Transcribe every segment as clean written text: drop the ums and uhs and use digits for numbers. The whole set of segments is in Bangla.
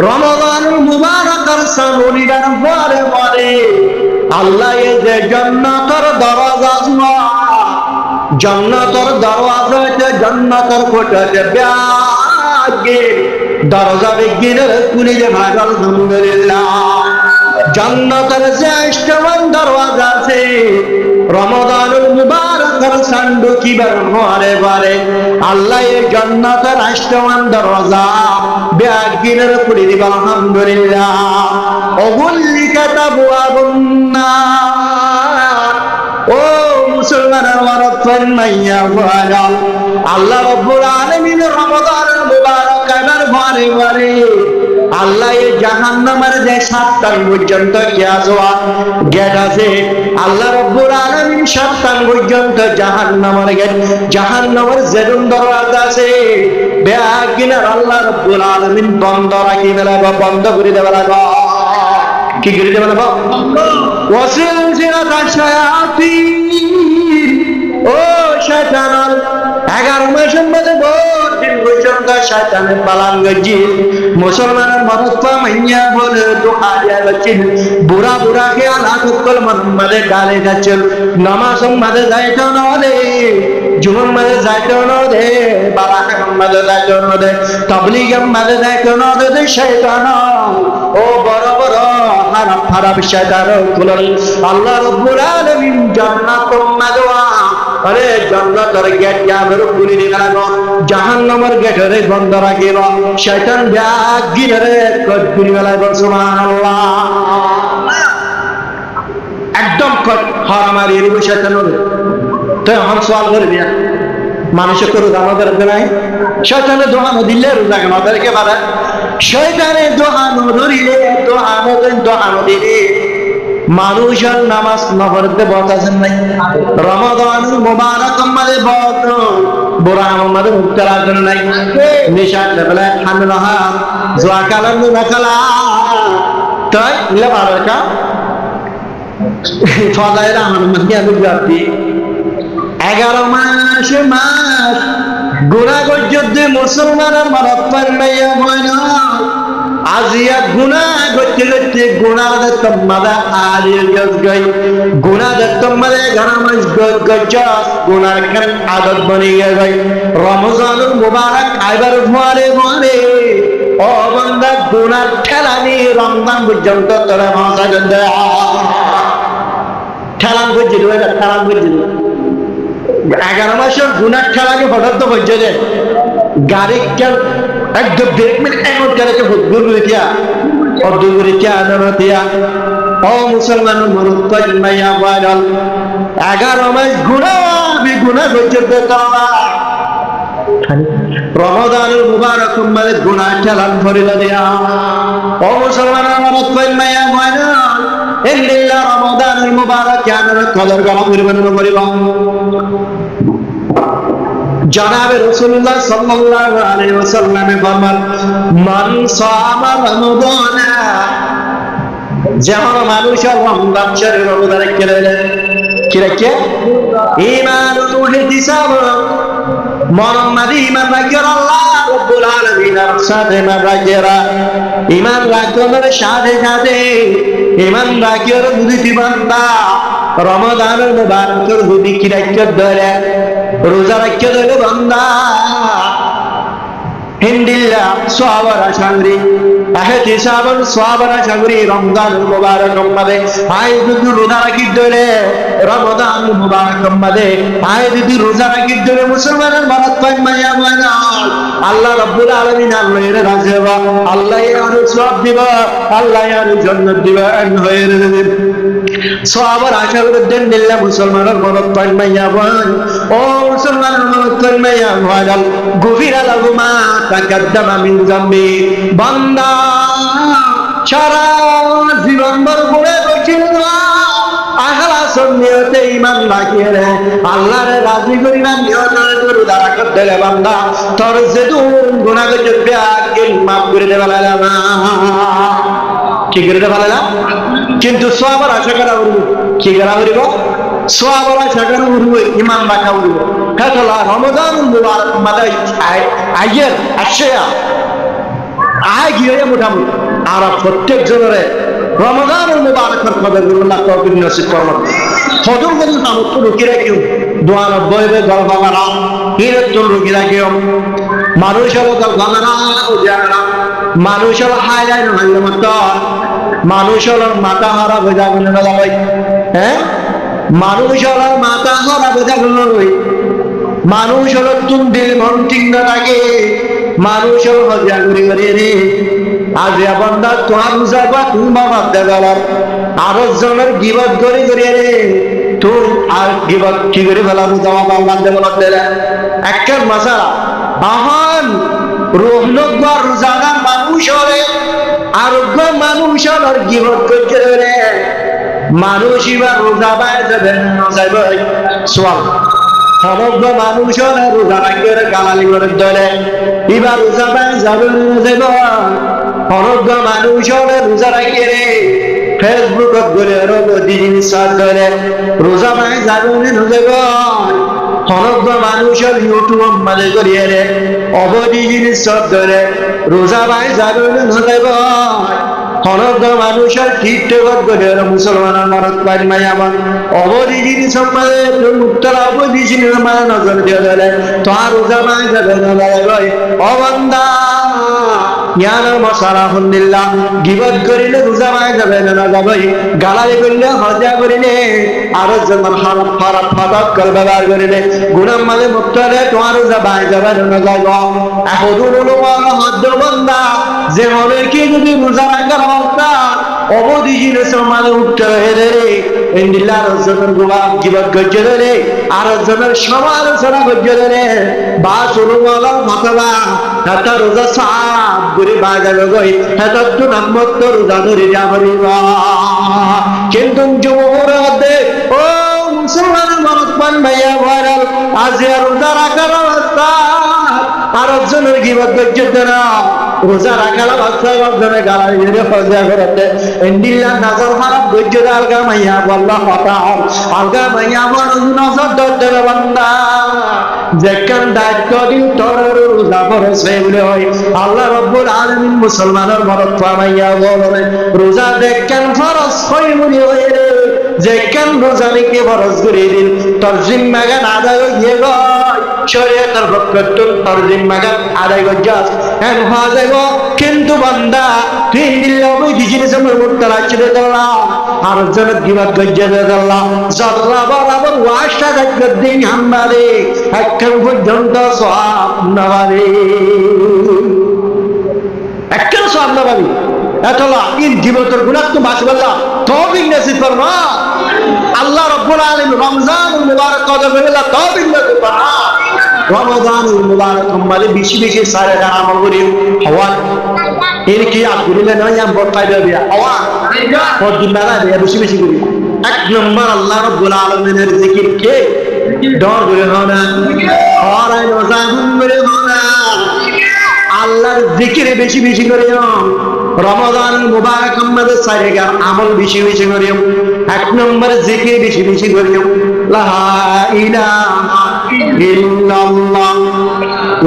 রমাদানুল মুবারাকার সামরিবার পরে পরে আল্লাহ এই যে জান্নাতের দরজা জান্নাতের দরওয়াজাতে জান্নাতের কোঠাতে ব্যাগে দরজা বিগিনের খুলে ভাই আলহামদুলিল্লাহ। জান্নাতের শ্রেষ্ঠতম দরওয়াজা আছে রমাদানুল মুবারাকার সান্ডুকিবার পরে পরে আল্লাহ এই জান্নাতের শ্রেষ্ঠতম দরওয়াজা ব্যাগিনের খুলে দিবা আলহামদুলিল্লাহ। ওগুল্লিকাত আবওয়াবুন নার, ও মুসলমানের ওয়ারাতফান মাইয়া ওয়ালা আল্লাহ রাব্বুল আলামিন রমাদানুল মুবারাক এবার পরে পরে আল্লাহ এই জাহান্নামের যে 7টা পর্যন্ত গেট আছে আল্লাহ রাব্বুল আলামিন 7টা পর্যন্ত জাহান্নামের গেট জাহান্নামের যেরুম দরজা আছে বেআগিনার আল্লাহ রাব্বুল আলামিন বন্ধ রাখি দেবা বন্ধ করে দেবা লাগা কি করে দেবা লাগা ওয়াসিল জিনাতা শায়াতিন, ও শয়তান 11 মাসের মধ্যে দিন পর্যন্ত শয়তানের পালান গজি মুসলমানের মরত্বা মাইয়া বলে দোয়া দিয়া গছিল বুড়া বুড়া কে আলা কল মোহাম্মদে ডালে যাচ্ছিল নামাজ মাঝে যাইতো না রে জুমার মাঝে যাইতো না রে বারাকা মাঝে যাইতো না রে তাবলীগ মাঝে যাইতো না রে শয়তান ও বড় বড় হারাম হারাম শয়তান কুলল আল্লাহ রাব্বুল আলামিন জান্নাতুল মাদওয়া আরে জান্নাতের গেট জামের খুলে দিবা জাহান্নামের গেটের বন্ধ রাখিবা শয়তান ব্যাগিরে কট করে লাগবে সুবহানাল্লাহ। একদম কট হারামার এরিব শয়তান হবে তো এখন সওয়াল করে দিয়া মানুষে করে আমাদের নাই শয়তানের দোহানো দিলে রোজা কেন আমাদেরকে বাধা শয়তানের দোহানো ধরিলে দোহানো দিলে মানুষের নামাজ না পড়তে বসাছেন নাই রমাদানুল মুবারাক আমাদের বত বুড়া আমাদের মুক্তার জন্য নাই নিশাত লেভেলে ঠান্ডা হাত জোয়া কালার না কালা তাই ইলা বারকা ফদাইরা আমার মধ্যে আমি যাচ্ছি 11 মাস গুনাহ করতে মুসলমানের মারাত পাইয়া হয় না আজিয়া গুনাহ করতে করতে গুনাহ তোমাদা আলিয়ে গই গুনাহ তোমাদা 11 মাস গজ্জাস গুনাহ কার আদত বনে গই রমজানুল মুবারক আইবার পরে পরে ও বান্দা গুনাহ ঠেলানি রমজান পর্যন্ত তোরা মাসা গন্দা ঠেলান বুঝিল এটা ঠেলান বুঝিল 11 মাসের গুনাহ ঠেলাকে হঠাৎ তো বুঝে যায় গাড়ি কেন একদম ব্রেক মেরে এমন করে ভুল দিয়া অদ্ভুত দিয়া আনরতিয়া ও মুসলমান মরুত্তাজ মাইয়া ওয়ালাল 11 মাস গুনাহ পর্যন্ত তোরা রমাদানুল মুবারক মানে গুনাহ ঠেলান ভরিল দিয়া ও মুসলমান মরুত্তাজ মাইয়া ওয়ালাল ইল্লা রমাদানুল মুবারক জানার কদর করা পরিমাণ করিব। জনাবে রাসূলুল্লাহ সাল্লাল্লাহু আলাইহি ওয়াসাল্লাম ফরমান মান সামা রমাদান যেমন মানুষ রমজান শরীফ রোজা রাখে কি রাখে ঈমান ও ইহতিসাব মনমাদি ঈমান রাখে আল্লাহ রাব্বুল আলামিনের সাথে ঈমান রাখার সাথে সাথে ঈমান রাখার যদি বান্দা রমাদানের মুবারকের যদি কি রাখে ধরে রোজা রাখে ধরে বান্দা হিন্দিল্লাহ সোয়াবারা সাগরি আহেতি সাবন সোয়াবারা সাগরি রমজানুল মুবারক আমাদের আয় যদি রোজা রাখি ধরে রমাদানুল মুবারক আমাদের আয় যদি রোজা রাখি ধরে মুসলমানের ভারত পাক মাইয়া মানা আল্লাহ রাব্বুল আলামিন আল্লাহ এর রাজে বা আল্লাহ এর সওয়াব দিবা আল্লাহ এর জান্নাত দিবা হয়ে যাবে সোয়াবারা সাগরি দিল্লাহ মুসলমানের ভারত পাক মাইয়া বান ও মুসলমানের ভারত পাক মাইয়া ওয়ালাল গুফিরা লাহুমা তাকাদ্দামা মিন যামবি বান্দা সারা জীবন ভর পড়ে বসিল আখলাস নিয়তে ঈমান রাখিয়ে রে আল্লাহরে রাজি করিবা নিয়তে রোজা রাখতে রে বান্দা তোর যেদুন গুনাহ করবে আগে মাফ করে দেবা লাগা কি করে দেবা লাগা কিন্তু সওয়াবের আশা করা উড়ব কি করা উড়ব সওয়াবের আশা করা উড়ব ঈমান রাখা উড়ব কাতলা রমাদানুল মুবারক মাদাই আইয়ের আশয়া আয় গিয়ে মোটামুটি আর প্রত্যেক জনের রমজানের মুবারকের কদরগুলো তৌফিক নসিব করুন হজর গদিন সামর্থ্য রুকি রাখিও দোয়া নব্বইবে গলবাগারা হিরতুল রুকি রাখিও মানুষের গলবাগারা উজাগরা মানুষের হাইলাই নহলে মত মানুষের মাথা হারা বোঝা গুলো না ভাই হ্যাঁ মানুষের মাথা হারা বোঝা গুলো নই মানুষের তুন্দিল মন ঠিক না থাকে মানুষের হজা ঘুরি ঘুরি রে আজ বন্ধা তোমার যাবা তুমি বাবা দেগালার আরো জনের গিবত করে করে রে তুই আর গিবত কি করে ফেলা যাওয়া বাংলা দেবল দিলে একটা মশালা আহান রোহনগর রোজাদার মানুষ হলে আরোগ্য মানুষ হল গিবত করছে রে মানুষ এবার রোজা বাইরে যাবে না যাইবে সোয়াল সমগ্র মানুষ হলে রোজা রাখবে গালালি করে দলে এবার রোজা বাইরে যাবে না যাইব অনজ্ঞ মানুষ হলে রোজা রাখে রে ফেসবুকত গলে রোগী জিনিস করে রোজা বাইরে যাবে না যাইব অনজ্ঞ মানুষ হল ইউটিউব মানে করিয়ে রে অবধি জিনিস ধরে রোজা বাইরে যাবে না যাইব অনজ্ঞ মানুষের ঠিক টেকত করে মুসলমানের মরত পারি মাই আমার অবধি জিনিস মানে উত্তর অবধি জিনিস মানে নজর দিয়ে দিলে তো আর রোজা বাইরে যাবে না যাইব অবন্দা ইয়ানা মশারা হুন্দিল্লাহ গিবত করিলে রোজা বাইরে যাবে না যাবে গালালি করলে হজা করিলে আরো যেমন হারাপ হারাপ ফাটাক কল ব্যবহার করিলে গুনাহ মানে মুক্ত হলে তোমার রোজা বাইরে যাবে না যাইব এহুদুল ওয়ালা হদ্দ বান্দা যে মনে কি যদি রোজা রাখার অবস্থা অবধি জিনিস মানে উঠতে হয়ে রে ইন্দিল্লাহ রজনের গুলা গিবত করছে রে আর রজনের সমালোচনা করছে রে বা সুরুমালা মাতালা এটা রোজা সাপ করে বাজাবে গই এটা তো নামত রোজা ধরে যাবরিবা কিন্তু জমহুরের মধ্যে ও মুসলমানের মনত পান ভাইয়া ভাইরাল আজ রোজা রাখার অবস্থা আর রজনের গিবত করছে না রোজা রাখার অবস্থা রজনের গালায় ধরে ফজা করতে ইন্দিল্লাহ নজর খারাপ করছে আলগা মাইয়া বল্লাহ কথা আলগা মাইয়া বড় নজর ধরতে বান্দা যেখান দায়িত্ব দিন তোর রোজা ফরজ হয়ে বলে হয় আল্লাহ রব্বুল আলামিন মুসলমানের মরদ ফামাইয়া বলে রোজা দেখেন ফরজ হয়ে বলে হয় রে যেখান রোজা নিকে ফরজ করে দিন তোর জিম্মাগান আদায় হয়ে গয় শরীয়তের পক্ষে তোর জিম্মাগান আদায় গজ্জাস হ্যাঁ হওয়া যাইব কিন্তু বান্দা তুই দিল্লা ওই জিনিস আমার মুক্ত রাখছে দেওয়া আর জনের গিবাদ গজ্জা দেওয়া জল্লা বরাবর ওয়াশটা দেখবে দিন হামবারে এখন পর্যন্ত সব নাবারে এখন সব নাবাবি এতলা ইন জীবতের গুণাক তো বাঁচি বললা তৌফিক নসিব ফরমা আল্লাহ রাব্বুল আলামিন রমজানুল মুবারক কদর বেলা তৌফিক নসিব ফরমা রমজানুল মুবারক মানে বেশি বেশি সারে গান আমল করি হওয়া এর কি আগুরিলে নয় আম বড় দিয়া হওয়া পরদিন বেলা দিয়া বেশি বেশি করি এক নম্বর আল্লাহ রাব্বুল আলামিনের জিকির কে ডর করে হনা আর রোজা করে হনা আল্লাহর জিকির বেশি বেশি করে রমজানুল মুবারক আমাদের সারে গান আমল বেশি বেশি করে এক নম্বর জিকির বেশি বেশি করে লা ইলাহা ইল্লাল্লাহ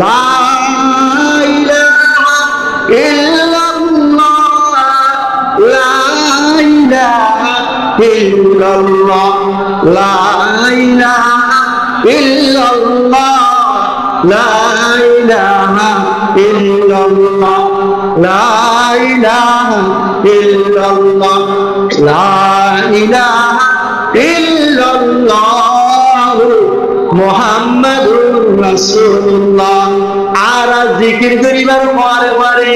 লা ইলাহা ইল্লাল্লাহ লা ইলাহা ইল্লাল্লাহ লা ইলাহা ইল্লাল্লাহ লা ইলাহা ইল্লাল্লাহ লা ইলাহা ইল্লাল্লাহ লা ইলাহা ইল্লাল্লাহ মুহাম্মাদুর রাসূলুল্লাহ আর জিকির করিবার পরে পরে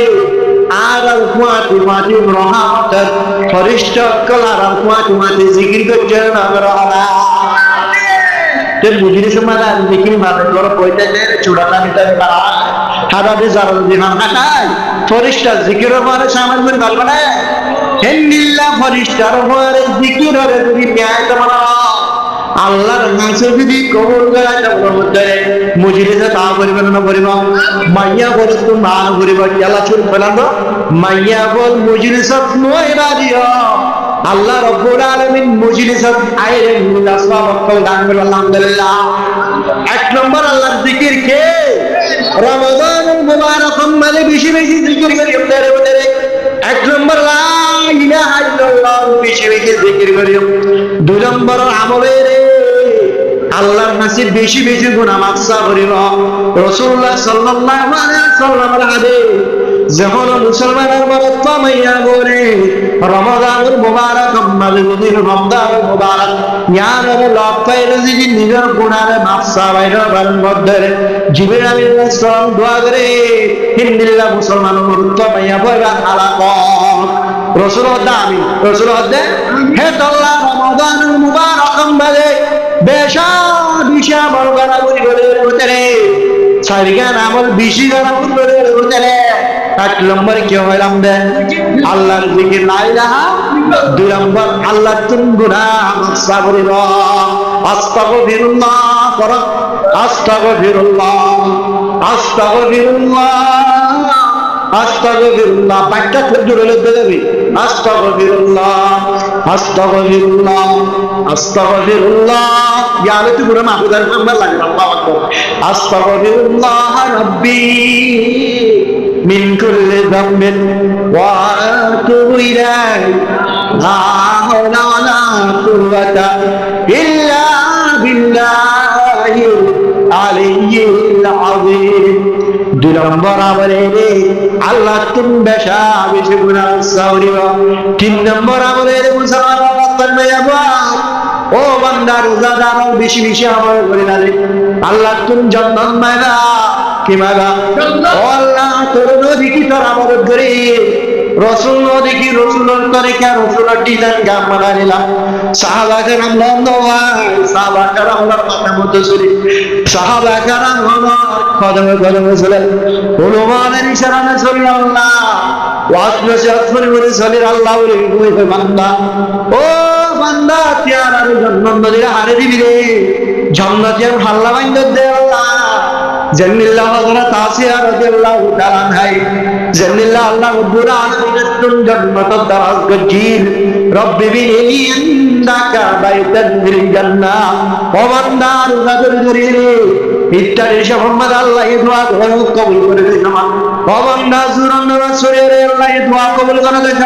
আর মাটি মাটি রহমতের ফরিষ্ঠ কলার মাটি মাটি জিকির করছে আমরা তে বুঝিনি সময় আর জিকির মাতে তোর পয়টা দে চূড়াটা নিতে পারা হাদা দে জারা দিন না খাই ফরিষ্ঠ জিকির পরে সামনে করে ভালো না হেন্দিল্লা ফরিষ্ঠর পরে জিকির রে যদি ন্যায় তোমরা আল্লাহর কাছে যদি কবুল করা যাবে মধ্যে মুজরিসে তা করিবেন না করিব মাইয়া বল তো না করিব আল্লাহ চুল ফেলান মাইয়া বল মুজরিসত নয় রাজিও আল্লাহ রাব্বুল আলামিন মুজলিসত আইরে আসবাব কল দান আলহামদুলিল্লাহ এক নম্বর আল্লাহর জিকির কে রমজানুল মুবারাকাম মানে বেশি বেশি জিকির করি আপনাদের ভিতরে। এক নম্বর লা ইলাহা ইল্লাল্লাহ বেশি বেশি জিকির করি। দুই নম্বর আমলের আল্লাহর কাছে বেশি বেশি গুনাহ মাফ করিব। রাসূলুল্লাহ সাল্লাল্লাহু আলাইহি ওয়াসাল্লামের হাদিস যখন মুসলমানের মরদ পাইয়া বলে রমাদানুল মুবারক মালিকুল রমজানুল মুবারক ইয়ারে লক পাইলে যে নিজের গুনাহে মাফ চাইবার মধ্যে জিবরিল আলাইহিস সালাম দোয়া করে হিন্দিল্লাহ মুসলমানের মরদ পাইয়া বলে আলাক রাসূলুল্লাহ আমিন রাসূলুল্লাহ হে আল্লাহ রমাদানুল মুবারক মালে বেশা বিশা বড় করে উঠরে সারিগান আমল বেশি করা করে উঠরে। এক নম্বর কি হইলাম দে আল্লাহর জিকির লা ইলাহা। দুই নম্বর আল্লাহ তুম গুনাহ মাফ করিব। আস্তাগফিরুল্লাহ পড় আস্তাগফিরুল্লাহ আস্তাগফিরুল্লাহ আস্তাগফিরুল্লাহ বাইটা খুব জোরে বলতে যাবি আস্তাগফিরুল্লাহ আস্তাগফিরুল্লাহ আস্তাগফিরুল্লাহ ইয়ালে তুই গুনাহ মাফ করার নাম্বার লাগে আল্লাহু আকবার। আস্তাগফিরুল্লাহ রাব্বি মিন কুল্লি যামবিন ওয়া আতুবু ইলাইহি লা হাওলা ওয়ালা কুওয়াতা ইল্লা বিল্লাহিল আলিয়্যিল আযীম। দুই নম্বর আমলে আল্লাহ তুমি বেশা বেশি গুনাহ করিব। তিন নম্বর আমলে মুসলমান ও বান্দা রোজাদার বেশি বেশি আমল করে না আল্লাহ তুমি জান্নাত মাইবা কি মাইবা ও আল্লাহ তোর নদী কি তোর আমল করে রসুল নদী কি রসুলের তরিকা রসুলের ডিজাইন গাম বানা নিলাম। সাহাবা কেরাম সাহাবা কেরাম কথা মতো চলি সাহাবা কেরাম কদমে কদমে চলেন হনুমানের ইশারায় চলি আল্লাহ ওয়াজ নসিহত করে চলি আল্লাহ বলে বান্দা ও বান্দাতিয়ার আর জান্নাত নদীর হারে দিবি রে জান্নাতের হাল্লা বাইন্দ দে আল্লাহ জান্নাল্লাহ হযরত আসিয়া রাদিয়াল্লাহু তাআলা আনহা জান্নাল্লাহ আল্লাহ রাব্বুল আলামিন জান্নাত দারাজ গজির রব্বি বিনি ইনদাকা বাইতান ফিল জান্নাহ ও বান্দা রোজাদার জরিরে ইত্তার এসে মোহাম্মদ আল্লাহ দোয়া কবুল করে দেন ও বান্দা জুরান নামাজ পড়ে আল্লাহ দোয়া কবুল করে দেন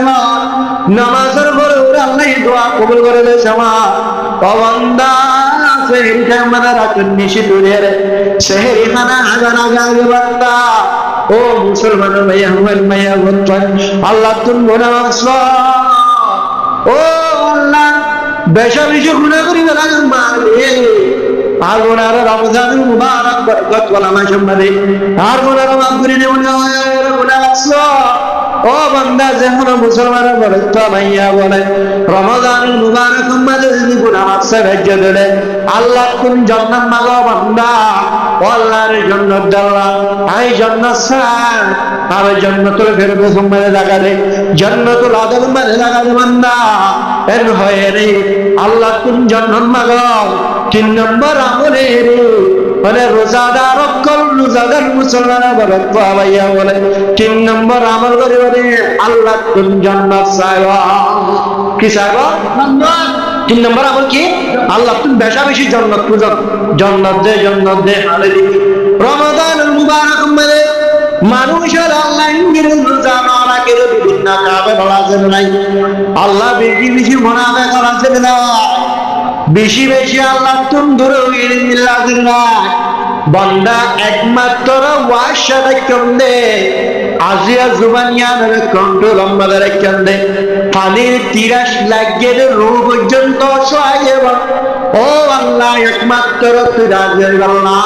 নামাজের পরে আল্লাহ দোয়া কবুল করে দেন ও বান্দা সেহরি খানা রাখেন নিশি দূরে সেহরি খানা আগান আগে বান্দা ও মুসলমান ভাইয়া হুয়াল মাইয়া বলছেন আল্লাহ তুমি গুনাহ ও আল্লাহ বেশা বেশি গুনাহ করি না মারে আর গুনাহ রমজানুল মুবারক বরকত ওয়ালা মাশাআল্লাহ আর গুনাহ মাফ করে দেন গুনাহ ও বান্দা যখন মুসলমান বলে তো ভাইয়া বলে রমজানুল মুবারক মাঝে যদি গুনাহ মাফ সাহায্য দেয় আল্লাহ তুমি জান্নাত মাগো বান্দা আল্লাহর জান্নাত দাও আই জান্নাত চাই আর জান্নাতুল ফেরদৌস মানে লাগা দে জান্নাতুল আদম মানে লাগা দে বান্দা এর হয় রে আল্লাহ তুমি জান্নাত মাগো। তিন নম্বর আমলে রে মানে রোজাদার অকল রোজাদার মুসলমানের বলে তো ভাইয়া বলে তিন নম্বর আমল করে বলে আল্লাহ তুমি জান্নাত চাইবা কি চাইবা জান্নাত। তিন নম্বর আমল কি আল্লাহ তুমি বেশা বেশি জান্নাত পূজা জান্নাত দে আলে দি রমাদানুল মুবারক মানে মানুষের আল্লাহ ইনগির রোজা না রাখে বিভিন্ন কাবে বলা যায় নাই আল্লাহ বেশি বেশি মুনাফিক করা যায় না বেশি বেশি আল্লাহ তুমি ধরে ইল্লাল্লাহ বান্দা একমাত্র ওয়াশাদা কমদে আজিয়া জুবানিয়ানের কন্ট্রোল আমাদের কেন্দ্রে পানির 30 লাখের রূপ পর্যন্ত সহায়ব ও আল্লাহ একমাত্র তুই রাজি আল্লাহ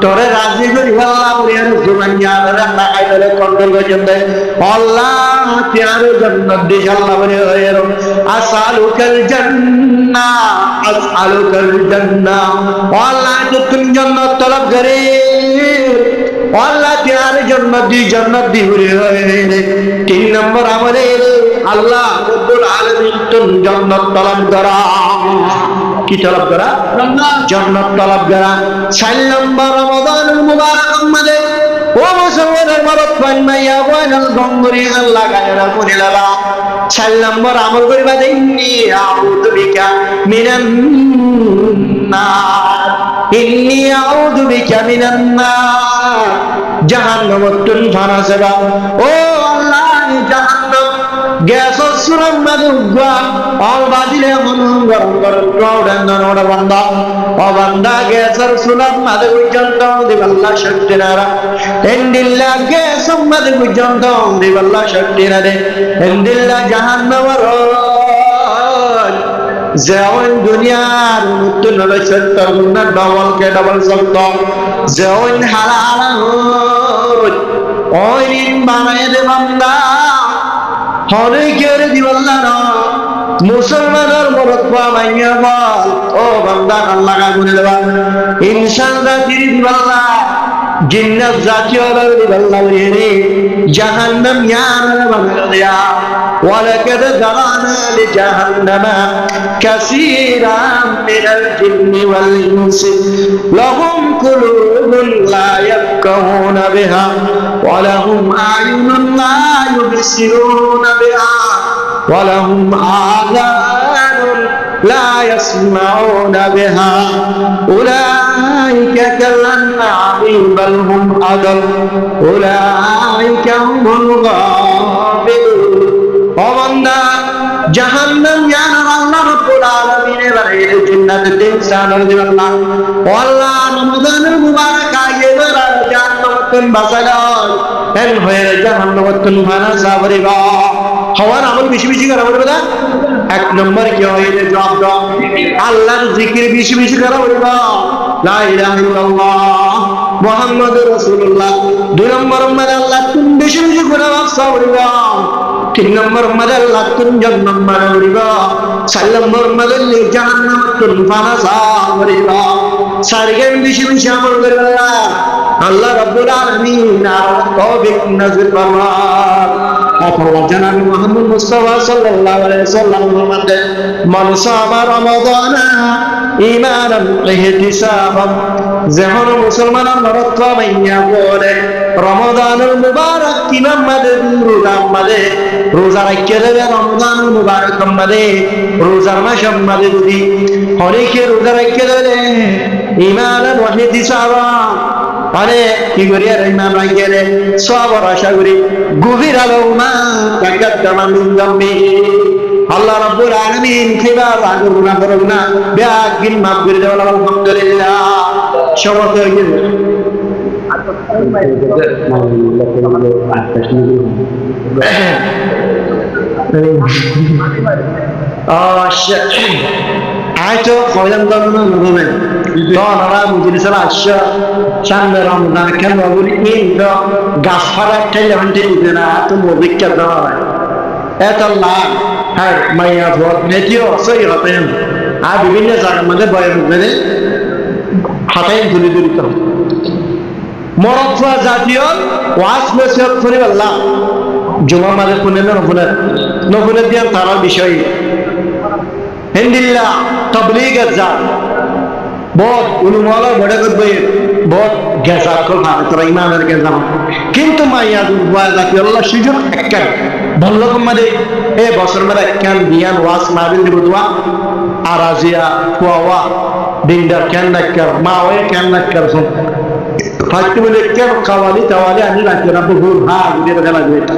তোরে রাজি করি আল্লাহ ওরিয়ার জুবানিয়ানের লাগাইলে কন্ট্রোল পর্যন্ত আল্লাহতিয়ার জান্নাত দিস আল্লাহ বলে হয়ের আসালুকাল জান্নাহ আসআলুকাল জান্নাহ আল্লাহ তুমি জান্নাত তলব করে আল্লাহতিয়ার জান্নাত দি হরে হয়ে। তিন নম্বর আমলে আল্লাহ রব্বুল আলামিন তুমি জান্নাত তলব করা কি তলব করা জান্নাত তলব করা। 4 নম্বর রমাদানুল মুবারক আমাদের ও মুসলমানের মরদ পান মাইয়া বয়নাল গঙ্গরি আল্লাহ গায়রা করিলালা 4 নম্বর আমল করিবা ইন্নী আউযু বিকা মিনান নার ইন্নী আউযু বিকা মিনান নার জাহান্নামতুন ফানাসাবা। ও আল্লাহ, জাহান্নাম গ্যাস সুরাম মাদুগা অল বাজিলে মনন গরম গরম ক্রাউডেন নড়া বান্দা ও বান্দা গ্যাসর সুরাম মাদুগ জন্ত দিবাল্লা শক্তিনারা এন্ডিল্লা গ্যাস মাদুগ জন্ত দিবাল্লা শক্তিনারে এন্ডিল্লা জাহান্নামর যেমন দুনিয়ার নতুন হলে 70 গুণা ডবল কে ডবল শব্দ যেমন হালাল ওই দিন বানায় দে বান্দা হরে কেড়ে দিবাল্লা না মুসলমানের মরদ পাইয়া বল ও বান্দা আল্লাহ গুনে দেবা ইনসান জাতির দিবাল্লা জিন্নাত জাতীয় দিবাল্লা রে জাহান্নাম ইয়ার বানায় দেয়া ولقد ذرأنا لجهنم كثيرا من الجن والإنس لهم قلوب لا يفقهون بها ولهم أعين لا يبصرون بها ولهم آذان لا يسمعون بها أولئك كالأنعام بل هم أضل أولئك هم الغافلون বান্দা জাহান্নাম জানার আল্লাহ রাব্বুল আলামিনের বাড়ির জান্নাতের ইনসানের দিবাল্লাহ আল্লাহ রমাদানের মুবারক আগে বেরা জান্নাতুন বাসালাল এন হয়ে জাহান্নামতুন ফানাসা বরিবা হওয়ার আমল বেশি বেশি করা বলবে না এক নম্বর কি হয় জবাব দাও আল্লাহর জিকির বেশি বেশি করা বলবা লা ইলাহা ইল্লাল্লাহ মুহাম্মাদুর রাসূলুল্লাহ দুই নম্বর মানে আল্লাহ তুমি বেশি বেশি করে ওয়াসা বলবা তিন নম্বর মাদাল লাতুন জান্নাম মারিবা চার নম্বর মাদাল জাহান্নামতুন ফানাসা মারিবা সারগেন বেশি বেশি আমল করবা আল্লাহ রাব্বুল আলামিন আর তৌফিক নজির ফরমান আল্লাহ জানাবি মুহাম্মদ মুস্তাফা সাল্লাল্লাহু আলাইহি ওয়াসাল্লাম ফরমাতে মান সামা রমাদানা ঈমানান ইহতিসাবান যেমন মুসলমানের নরত্ব মাইয়া বলে রমাদানুল মুবারক কিমাম মাদে রোজা মাদে রোজা রাখিয়ে দেবে রমাদানুল মুবারক মাদে রোজার মাস মাদে যদি অনেকে রোজা রাখিয়ে দেবে ঈমানান ইহতিসাবান আরে কি করি আর ইমান রাখিয়ে দে সবার আশা করি গভীর আলোমা তাকাদ্দামা মিন যামবি আল্লাহ রাব্বুল আলামিন কিবা আগের গুনাহ করব না বেআগিন মাফ করে দেওয়া আলহামদুলিল্লাহ সমস্ত আয়তো কয়লাম দানো না দনরা মুজলিসের আশা সামনে রমজান কেন বলি এই গাছ ফাড়া ঠেলে হাঁটে দিতে না এত অভিজ্ঞতা নয় এত লাভ হ্যাঁ মাইয়া ভোট নেতিও সই হতেন আর বিভিন্ন জায়গার মধ্যে বয়ের মধ্যে হাতাই তুলি তুলিত মরফা জাতীয় ওয়াজ মেসেজ করে বললাম জমা মাঝে শুনে নফুনে দিয়ে তারা বিষয় হিন্দিল্লা তবলিগের যা বহুত উলুমালা বড় করবে বহুত গেসা কল ভাবে তোরা ইমানের গেসা কিন্তু মাইয়া দুর্বা জাতীয় আল্লাহ সুযোগ একখান বলল কমাদে এ বছর মেরা একখান বিয়ান ওয়াজ মাহবিল দিব দোয়া আরাজিয়া কুয়াওয়া দিনদার কেন নাক্কার মা ওয়ে কেন নাক্কার শুন ফাইতে বলে কেন কাওয়ালি তাওয়ালি আনি রাখতে না বহু ভাগ দিয়ে গেল এটা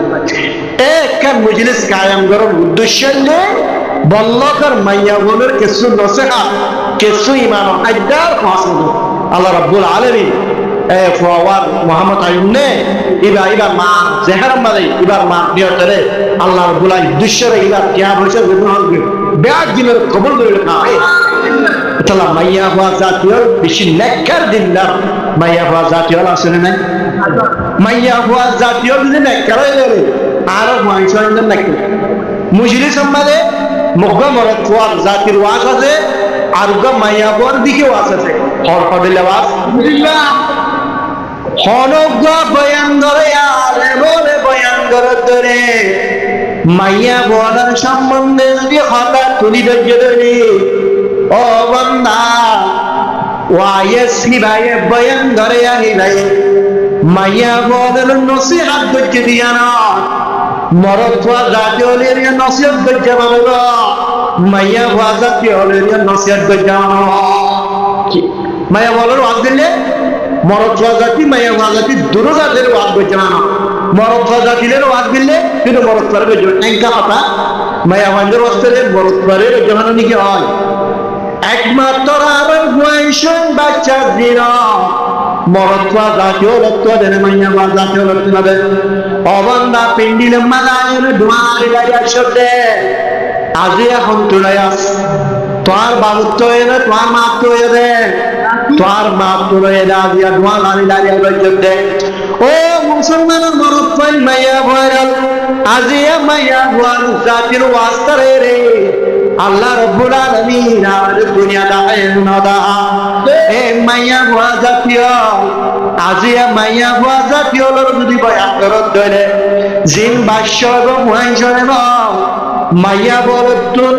একখান মজলিস কায়েম করার উদ্দেশ্য নিয়ে বল্লকর মাইয়া বোনের কিছু নসিহত কিছু ইমান আইদার ফাসল আল্লাহ রাব্বুল আলামিন এ ফওয়ার মোহাম্মদ আইয়ুব নে ইবার মা জেহার মালে ইবার মা নিয়তরে আল্লাহ রাব্বুল আলামিন দুশরে ইবার কিয়া হইছে বিবরণ ব্যাগ দিনের কবুল করে না তালা মাইয়া হওয়া জাতীয় বেশি নেককার দিনদার মাইয়া হওয়া জাতীয় আসলে নাই মাইয়া হওয়া জাতীয় যদি নেককার হয়ে যাবে আরো মাংস নাকি মুজলিস সম্বাদে মুখ মরদ খোয়ার জাতির ওয়াজ আছে আর মাইয়া হওয়ার দিকে ওয়াজ আছে হর পড়লে ওয়াজ হনজ্ঞ বয়ান ধরে আরে বলে বয়ান ধরে মাইয়া বলার সম্বন্ধে যদি হঠাৎ তুলি ধরে ও বন্দা ওয়াইসি ভাই বয়ান ধরে আহি ভাই মাইয়া বলার নসিহত ধরে দিয়া না মরদ খোয়া জাতীয় লেরিয়া নসিহত ধরে বাবা মাইয়া খোয়া জাতীয় লেরিয়া নসিহত ধরে মাইয়া বলার ওয়াজ দিলে মরদ জাতি মাইয়া জাতি দুটো জাতির ওয়াজ করছে না মরদ জাতির ওয়াজ দিলে কিন্তু মরদ পারে একটা কথা মাইয়া ভান্ডের অস্ত্রের মরদ পারে জানানো নাকি হয় একমাত্র আর বয়সন বাচ্চা দিন মরদ জাতীয় লক্ষ দেন মাইয়া জাতীয় লক্ষ না অবন্দা পিন্ডিল মাগায় ধোঁয়ার গাড়ি আসতে আজি এখন তুলে আস তোমার বাবুত্ব হয়ে না তোমার মাত্র হয়ে দে তোমার মাত্র হয়ে দে আজি ধোঁয়া গাড়ি দাঁড়িয়ে করতে ও মুসলমানের মরদ পাই মাইয়া ভয়াল আজি মাইয়া ভয়াল জাতির ওয়াস্তারে রে আল্লাহ রব্বুল আলামিন আর দুনিয়া দায় নদা এ মাইয়া ভয়া জাতীয় আজি মাইয়া ভয়া জাতীয় লোক যদি বয়ান করত ধরে জিন বাস্য এবং মহাইশরে মাইয়া বলতুন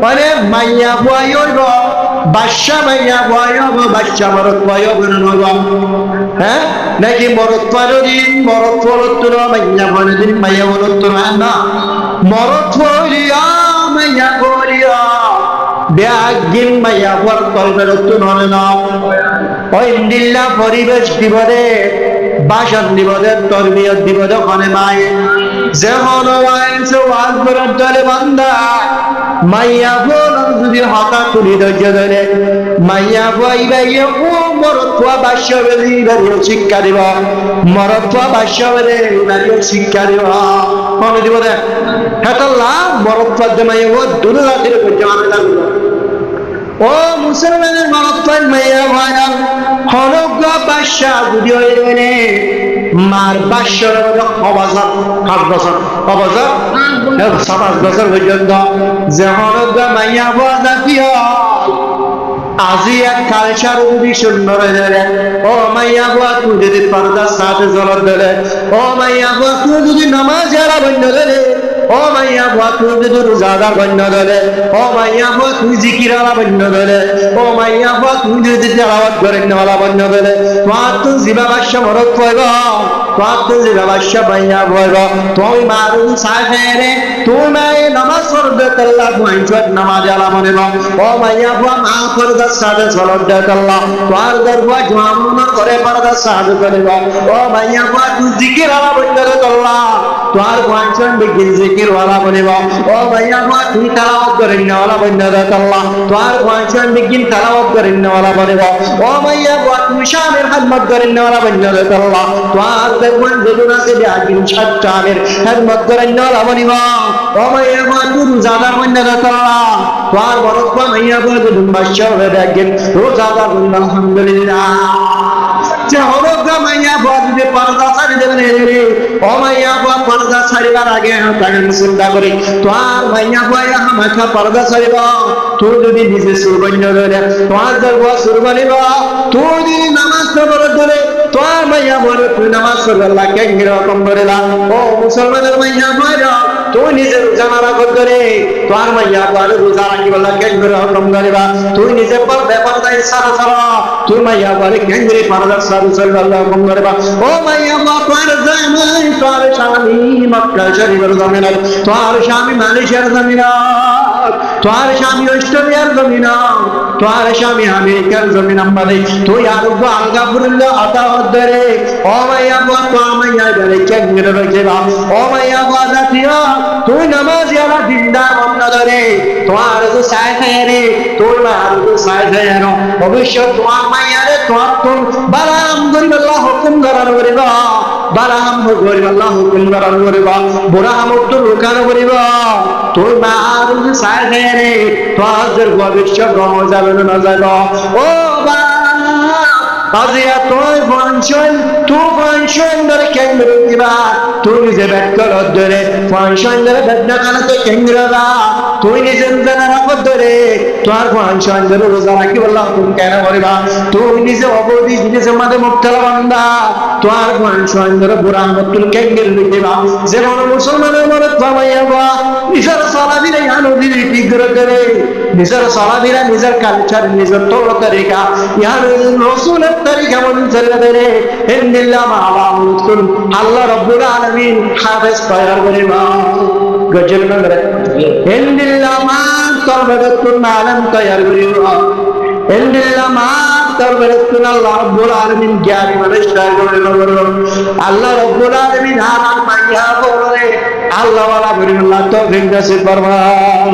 মানে মাইয়া বয়ব বাদশা মাইয়া বয়ব বাদশা মরত বয়ব নব হ্যাঁ নাকি মরত পারদিন মরত বলতুন মাইয়া বলদিন মাইয়া বলতুন না মরত বলিয়া মাইয়া বলিয়া ব্যাগিন মাইয়া বল কলবেরতুন হলে না ওই দিল্লা পরিবেশ দিবদে বাসন দিবদে তরবিয়ত দিবদে ওখানে মায়ে যেমন ওয়াইছে ওয়াজ করার দলে বান্দা মাইয়া বল যদি হতা তুলি ধৈর্য ধরে মাইয়া বই বাইয়ে ও মরত্বা বাস্য বেদি বাড়িও শিক্ষা দিব মরত্বা বাস্য বেদে বাড়িও শিক্ষা দিব মনে দিব দে হেতল্লা মরত্বা দে মাইয়া ও দুটো রাতের করছে আমি থাকবো ও মুসলমানের মরত্বা মাইয়া ভাইরা হনজ্ঞ বাস্যা যদি হয়ে গেলে মার বাস্যর অবসর 5 বছর অবসর 7 বছর পর্যন্ত যে হনজ্ঞ মাইয়া ভাইয়া জাতীয় আজি এক কালচার যদি সুন্দর হয়ে যাবে ও মাইয়া ভাইয়া তুই যদি পর্দার সাথে জলত দিলে ও মাইয়া ভাইয়া তুই যদি নামাজ এরা বন্ধ দিলে ও মাইয়া ভাইয়া তুই যদি রোজাদার বন্ধ দিলে ও মাইয়া ভাইয়া তুই জিকিরালা বন্ধ দিলে ও মাইয়া ভাইয়া তুই যদি তেলাওয়াত করেন ওয়ালা বন্ধ দিলে তোমার তো জিবা বাস্যা মরত পয়ব তোমার তো জিবা বাস্যা মাইয়া পয়ব তুই মারু সাহেরে তুই মায়ে নামাজ পড়বে আল্লাহ পয়ঞ্চত নামাজ আলা মনে ও মাইয়া ভাইয়া মা পর্দার সাথে চলত দে আল্লাহ তোমার দরবার জমানো করে পর্দার সাথে করিব ও মাইয়া ভাইয়া তুই জিকিরালা বন্ধ দে আল্লাহ তোমার পয়ঞ্চত বিগিন জিকির ওয়ালা বনিব ও মাইয়া ভাইয়া তুই তেলাওয়াত করেন ওয়ালা বন্ধ দে আল্লাহ তোমার পয়ঞ্চত বিগিন তেলাওয়াত করেন ওয়ালা বনিব ও মাইয়া ভাইয়া তুই শামের খিদমত করেন ওয়ালা বন্ধ দে আল্লাহ তোমার দেখবেন যেদিন আছে বিআগিন শামের খিদমত করেন ওয়ালা বনিব ও মাইয়া ভাইয়া তুই রোজাদার বন্ধ দে আল্লাহ তোমার বরকবা মাইয়া ভাইয়া দুন বাদশা হয়ে দেখেন রোজাদার বন্ধ আলহামদুলিল্লাহ যে হনজ্ঞ মাইয়া ভাইয়া যদি পর্দা ছাড়ি দেবেন ও মাইয়া ভাইয়া পর্দা ছাড়িবার আগে তাকে চিন্তা করি তোমার মাইয়া ভাইয়া মাথা পর্দা ছাড়িব তুই যদি নিজে সুরবন্য ধরে তোমার দরবার সুরবানিব তুই যদি নামাজ পড়ে ধরে তোমার মাইয়া বলে তুই নামাজ পড়বে আল্লাহ কে কিরকম করিলা ও মুসলমানের মাইয়া ভাইয়া তুই নিজে রোজা না রাখো ধরে তোমার মাইয়া বলে রোজা রাখি আল্লাহ কে কিরকম করিবা তুই নিজে পর ব্যাপার দাই সারা সারা তুই মাইয়া বলে কে করে পর্দা সারা সারা আল্লাহ হুকুম করিবা ও মাইয়া বাবার জামাই তোর স্বামী মক্কা শরীফের জমিন তোর স্বামী মালয়েশিয়ার জমিন তোর স্বামী অস্ট্রেলিয়ার জমিন তোর স্বামী আমেরিকার জমিন আমাদের তুই আরোগ্য আলগাপুরুল্ল আতাহত ধরে ও মাইয়া বা তো মাইয়া ধরে কেন্দ্রে রেখেবা ও মাইয়া বা জাতীয় তুই নামাজ এলা দিনদার বন্ধ ধরে তোমার তো সায় খায় রে তোর মার তো সায় খায় রে ভবিষ্যৎ তোমার মাইয়া রে তোমার তো বালাম করিব আল্লাহ হুকুম করার করিব বালাম করিব আল্লাহ হুকুম করার করিব বুড়াম তো রোকার করিব তোর মার তো সায় খায় রে তোর ভবিষ্যৎ রহ যাবে না যাবে ও বা আজিয়া তুই ফাংশন ধরে কেন্দ্র দিবা তুই নিজে ব্যক্তর ধরে ফাংশন ধরে বেদনা কানাতে কেন্দ্র বা তুই নিজে রোজা রাখত ধরে তোর ফাংশন ধরে রোজা রাখি বললাম তুমি কেন করিবা তুই নিজে অবধি নিজে মাঝে মুক্তলা বান্দা তোর ফাংশন ধরে বুড়া মতুল কেন্দ্র দিবা যেমন মুসলমানের মনে থামাইয়া বা নিজের সালাবিরা ইয়ানদী টিগ্র করে নিজের সালাবিরা নিজের কালচার নিজের তৌর তরিকা ইয়ার রাসূলের তরিকা মন চলে দেরে ইন্দিল্লাহ মাআলামুল আল্লাহ রাব্বুল আলামিন হাফেজ তৈয়ার করিবা গজল করে ইন্দিল্লাহ মা তরবাতুল আলম তৈয়ার করিবা ইন্দিল্লাহ মা তারপরে আল্লাহ রাব্বুল আলামিন জ্ঞানী মানুষ আল্লাহ রাব্বুল আলামিন হারাম মাইয়া বলে আল্লাহ ওয়ালা বরিল্লাহ তৌফিক নসিব ফরমান।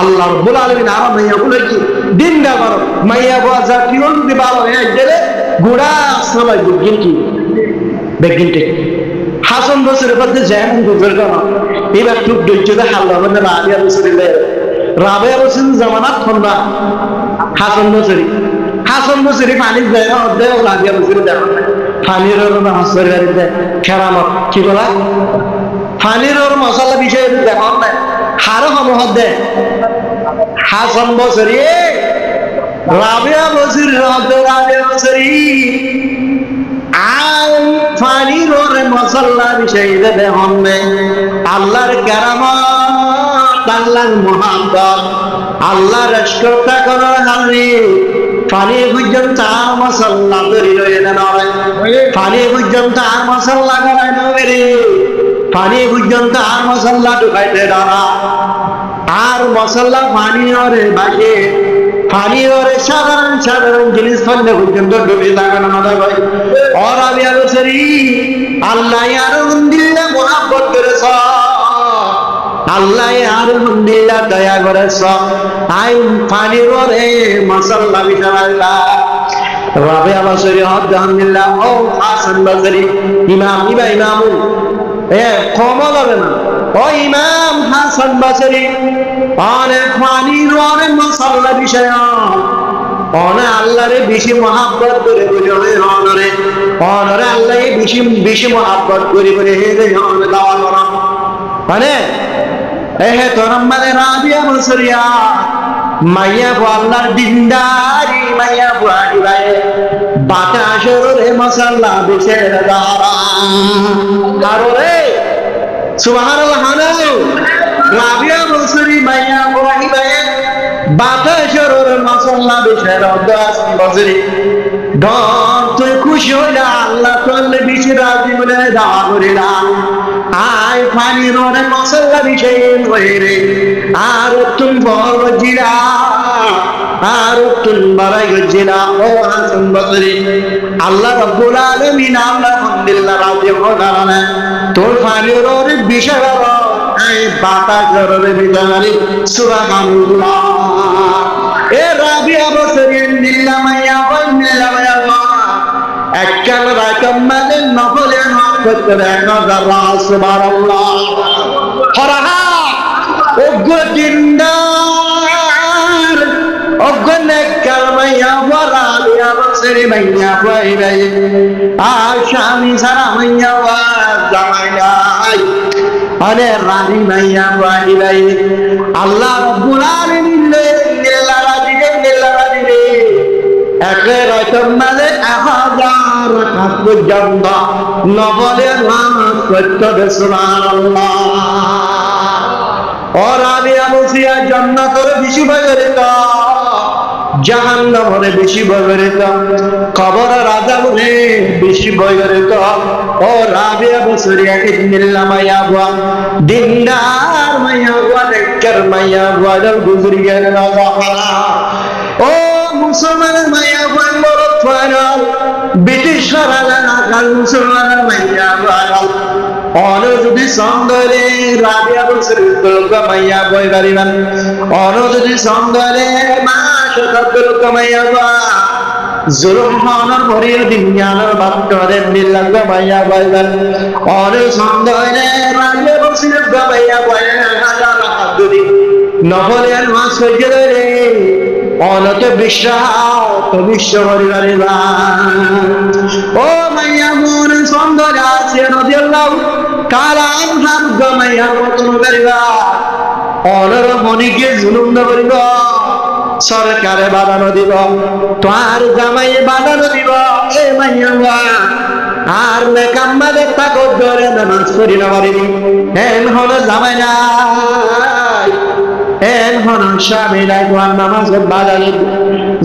আল্লাহ রাব্বুল আলামিন হারাম মাইয়া বলে কি দিনটা বড় মাইয়া বাজা কি যদি ভালো হয়ে গেলে গুড়া সবাই বুঝিন কি বেগিনতে হাসান বসরের মধ্যে যেমন গুজর করা এবার খুব ধৈর্যতে হাল্লা মানে রাবিয়া বসরিলে রাবিয়া বসরিন জামানাত ঠান্ডা হাসান বসরি পানি দেয় না অর্ধেক রাবিয়া বসরি দেয় পানির হাসরি বাড়িতে খেরামত কি বলা পানির মশলা বিষয়ে দেখান না হারো সমহ দেয় হাসান বসরি রাবিয়া বসরি রাবিয়া বসরি পানির মশলা বিষয়ে দেখান নেই আল্লাহর কেরামত আল্লাহর মহাব্বত আল্লাহর ইশকটা করার হালে পানি পর্যন্ত আর মশলা তৈরি হয়ে না পানি পর্যন্ত আর মশলা করায় নবে পানি পর্যন্ত আর মশলা ঢুকাইতে দাঁড়া আর মশলা পানি ওরে বাসে পানি ওরে সাধারণ সাধারণ জিনিস ফলে পর্যন্ত ডুবে থাকে না মাথা ভাই और আমি আলোচরি আল্লাহ আর দিল্লা মোহাব্বত করেছ আল্লাহ আর দিল্লা দয়া করেছ আই পানির ওরে মশলা বিছানাইলা রাবে আলোচরি আলহামদুলিল্লাহ ও হাসান বসরি ইমাম ইমামুল কমল হবে না ও ইমাম হাসান বসরি অনেক পানির ওরে মশলা বিষয় অনে আল্লাহরে বেশি মহাব্বত করে বলে অনরে অনরে আল্লাহ বেশি বেশি মহাব্বত করে বলে হে রে অনে দাওয়া করা মানে এহে তোরম মানে রাবিয়া বসরিয়া মাইয়া বো আল্লাহর দিনদারি মাইয়া বো আইবাই বাতাসের রে মশলা বেশে দাঁড়া আর রে সুবহানাল্লাহ রাবিয়া বসরি মাইয়া বো আইবাই বাতাসের মশলা বিষয়ের বসরি ডর তুই খুশি হইলা আল্লাহ তোলে বেশি রাজি বলে দাওয়া করিলাম আয় পানির ওরে মশলা বিষয়ে হয়ে রে আর তুমি বড় জিরা আর তুমি বাড়াই গজিরা ও হাসান বসরি আল্লাহ রাব্বুল আলামিন আলহামদুলিল্লাহ রাজি হলাম তোর পানির ওরে বিষয় এই বাতাসের ওরে বিজারি সুবহানাল্লাহ এ রাবিয়া বসরি নিল্লা মাইয়া বল নিল্লা মাইয়া এককাল রাকম মানে নফলে করতে দেখা যারা সুবহানাল্লাহ হরাহা ওগো দিনদার ওগো নেককাল মাইয়া ওরা রাবিয়া বসরি মাইয়া ভাই ভাই আশামি সারা মাইয়া ওয়া জামাই আরে রানী মাইয়া ভাই ভাই আল্লাহ রাব্বুল আলামিন নিল্লা রাজি রে একে রকম মানে 1000 রাকাত পর্যন্ত নবলে নামাজ পড়তে সুবহানাল্লাহ और আমি আমসিয়া জান্নাতের বেশি ভয় করিত জাহান্নামের বেশি ভয় করিত কবরের আযাবের বেশি ভয় করিত ও রাবিয়া বসরিয়া ইন্নাল্লাহ মাইয়া ওয়া দিনদার মাইয়া ওয়া নেকর মাইয়া ওয়া গুজরি গেল না ও মুসলমানের মাইয়া ওয়া মরদ ফারাল ব্রিটিশ সরালা কাল মুসলমানের মাইয়া ওয়া অন যদি সন্দরে রাবিয়া বসরি লোক মাইয়া বই গারিবান অন যদি সন্দরে মাস লোক মাইয়া বা জুলুম হনর ভরির দিনয়ানোর বাক্তরের দিল্লাগ মাইয়া বইবান অন সন্দরে রাবিয়া বসরি লোক মাইয়া বই হাজার হাদুরি নহলেন মাস হইতে রে অনতে বিশ্বাস বিশ্ব করিবা ও মাইয়া মন সন্দরে আছে রাদিয়াল্লাহু কালাম হাম গমাইয়া মতন করিবা অনর মনিকে জুলুম না করিব সরকারে বাধা দিব তোর জামাই বাধা দিব এ মাইয়া আর নেকাম্মাদের তাকো ধরে নামাজ পড়ি না পারিনি এন হলো জামাই নাই এন হলো স্বামী নাই তোমার নামাজ বাধা দিব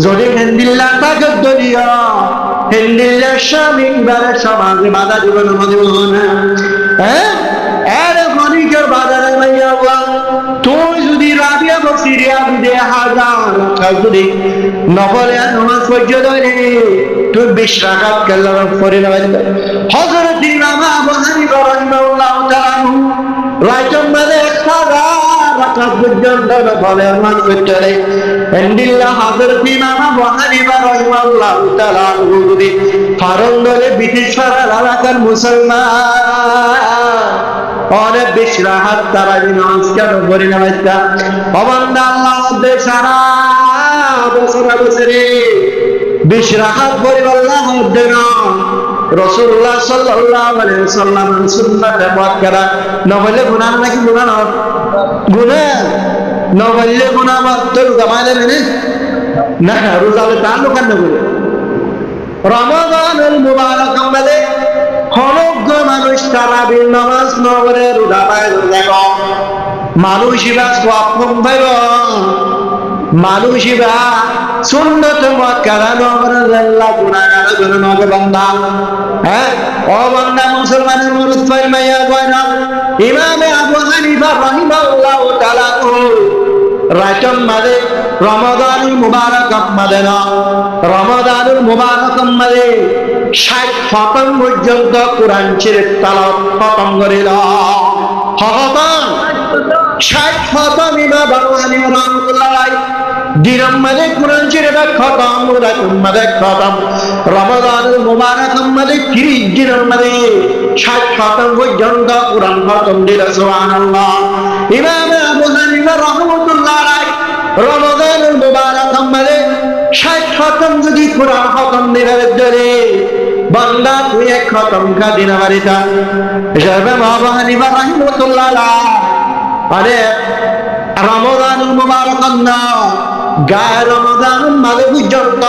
যদি হেন্দিল্লা তাকো ধরিয়া হেন্দিল্লা স্বামী বারে সমাজে বাধা দিব না দিব না হ্যাঁ এর খনিকের বাজারে মাইয়া তুই যদি রাবিয়া সিরিয়া যদি হাজার যদি নফলে নামাজ পর্যন্ত তুই 20 রাকাত কেলাম পড়ে নামাজ হযরত ইমাম আবু হানিফা রাহিমাহুল্লাহ তাআলা রাইতম মানে 1000 রাকাত পর্যন্ত নফলে নামাজ পড়তে এন্ডিল্লাহ হযরত ইমাম আবু হানিফা রাহিমাহুল্লাহ তাআলা যদি ফারন দলে ব্রিটিশ রাকাত মুসলমান অনেক 20 রাকাত তারা নামাজ কেন পড়ে নামাজটা অবান্দা আল্লাহ সারা বছরে 20 রাকাত পড়ে আল্লাহ দেন রাসূলুল্লাহ সাল্লাল্লাহু আলাইহি ওয়াসাল্লাম সুন্নাত মুআক্কাদা নবলে গুনাহ নাকি গুনাহ না গুনাহ নবলে গুনাহ মাত্র জামালে না রোজালে তাল্লুক না করে রমাদানুল মুবারক আমাদের হলগ্য মানুষ তারাবির নামাজ নগরে রোজা পায় দেখো মানুষিবা স্বপ্ন ভাইব মানুষিবা সুন্নত মুআক্কাদা নগরে আল্লাহ গুনাহগার জন্য নগে বান্দা হ্যাঁ ও বান্দা মুসলমানের মুরুদ ফরমাইয়া কয়না ইমাম আবু হানিফা রাহিমাহুল্লাহ তাআলা রাইতম মাদে রমাদানুল মুবারক আমাদের রমাদানুল মুবারক আমাদের 60 খতম পর্যন্ত কোরআন শরীফ তেলাওয়াত খতম করিল খতম 60 খতম ইমাম আবু হানিফা রাহিমাহুল্লাহ দিনের মধ্যে কোরআন শরীফ খতম রাতের মধ্যে খতম রমাদানুল মুবারক আমাদের 30 দিনের মধ্যে 60 খতম পর্যন্ত কোরআন খতম দিল সুবহানাল্লাহ ইমাম আবু হানিফা রাহিমাহুল্লাহ রমাদানুল মুবারক আমাদের 60 খতম যদি কোরআন খতম দিলে ধরে বান্দা তুই এক খতম কা দিন আমারিতা ইমাম আবু হানিফা রাহিমাহুল্লাহ আরে রমাদানুল মুবারক না গায়ে রমাদানুল মাঝে পর্যন্ত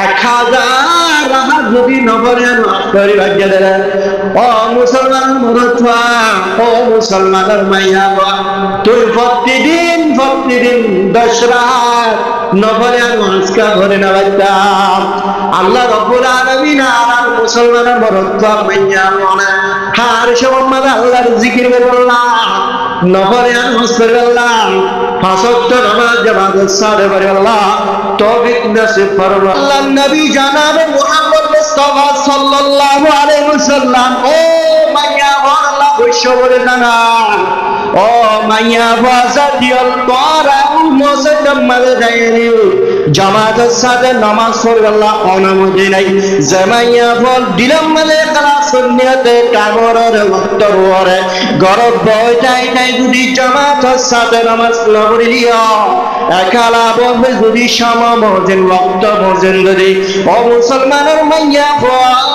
1000 রাকাত যদি নফলে নামাজ পড়ি ভাগ্য দেয় ও মুসলমান মুরুদফা ও মুসলমানের মাইয়া তুই প্রতিদিন 10 রাকাত নফলে নামাজ কা ঘরে নামাজটা আল্লাহ রাব্বুল আলামিন আর মুসলমানের মুরুদফা মাইয়া মনে হার সময় আল্লাহর জিকির করল্লাহ নফলে নামাজ পড়ল্লাহ 5 ওয়াক্ত নামাজ জামাতের সাথে পড়ল্লাহ তৌফিক নসিব ফরমাল্লাহ আল্লাহর নবী জনাব মুহাম্মদ মুস্তাফা সাল্লাল্লাহু আলাইহি ওয়াসাল্লাম ও মাইয়া আল্লাহ বৈশ্য বলে জানা ও মাইয়া ওয়াসাদিয়াল তারাউ মুসাদ্দাম মালে যায়নি জামাতের সাথে নামাজ পড়ল্লাহ অনুমতি নাই জামাইয়া বল দিলাম মালে খালাস সুন্নতে টাগরের ওয়াক্ত রোরে গরব বইটাই নাই যদি জামাতের সাথে নামাজ পড়লিও একালা বলবে যদি শামা মজেন ওয়াক্ত মজেন যদি ও মুসলমানের মাইয়া বল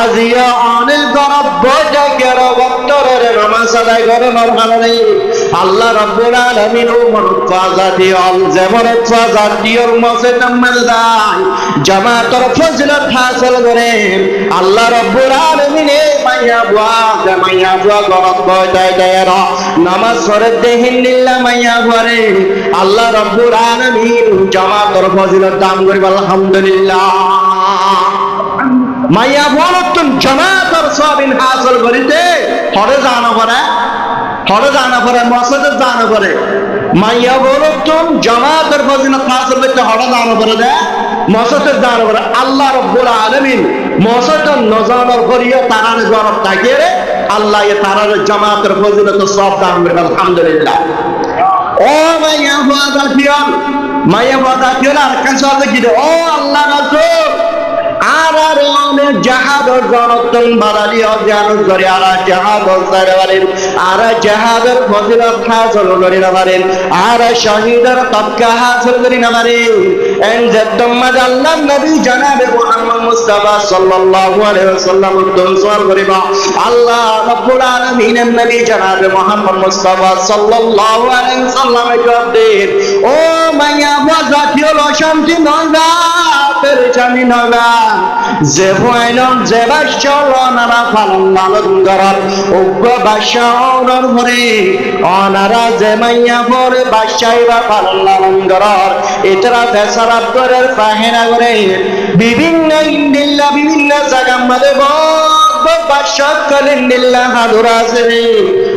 আজিয়া অনেক গরব বইটাই গের ওয়াক্তরের নামাজ আদায় করে নরমানে আল্লাহ রাব্বুল আলামিন ও মরফা জাতীয় যেমন জাতীয় মসজিদের মধ্যে জামাতের ফজিলত হাসিল করে আল্লাহ রাব্বুল আলামিন মাইয়া বুয়া গরব বইটাই দেয় নামাজ পড়ে দেহিন লিল্লাহ মাইয়া বুয়ারে আল্লাহ রাব্বুল আলামিন জামাতের ফজিলত দান করিব আলহামদুলিল্লাহ মাইয়া বলতুন জামাতের সওয়াবিন হাসিল করিতে হরে জানা পড়ে মসজিদে জানা পড়ে মাইয়া বলতুন জামাতের ফজিলত হাসিল করতে হরে জানা পড়ে দে মসজিদে জানা পড়ে আল্লাহ রাব্বুল আলামিন মসজিদে নজানোর করিয়া তারার গরব থাকে রে আল্লাহ এ তারার জামাতের ফজিলত সওয়াব দান করিবে আলহামদুলিল্লাহ ও মাইয়া বাদাতিয়ন আর কাছে কি ও আল্লাহ রাসূল আর অনেক জাহাদর জনতন বাড়ালি অজানো করে আর জাহাদর সারওয়ারের আর জাহাদর ফজিলত হাসিল করে পারেন আর শহীদের তবকা হাসিল করে না পারেন এন জদ্দম্মাদ আল্লাহ নবী জনাবে মুহাম্মদ মুস্তাফা সাল্লাল্লাহু আলাইহি ওয়াসাল্লাম দোয়া করিবা আল্লাহ রাব্বুল আলামিনের নবী জনাবে মুহাম্মদ মুস্তাফা সাল্লাল্লাহু আলাইহি ওয়াসাল্লামের জবাব দেন ও মাইয়া বাজাতিও শান্তি নয়বা পেরেশানি নয়বা যে ভয়ন যে বাসনারা পালন লালন করার উগ্র বাসনার ভরে অনারা যে মাইয়া পরে বাসাইবা পালন লালন করার এটারা বেসারাত করে পাহেনা করে বিভিন্ন ইন্দিল্লা বিভিন্ন জায়গা মধ্যে বাসাত করেন নিল্লা হাদুরা আছে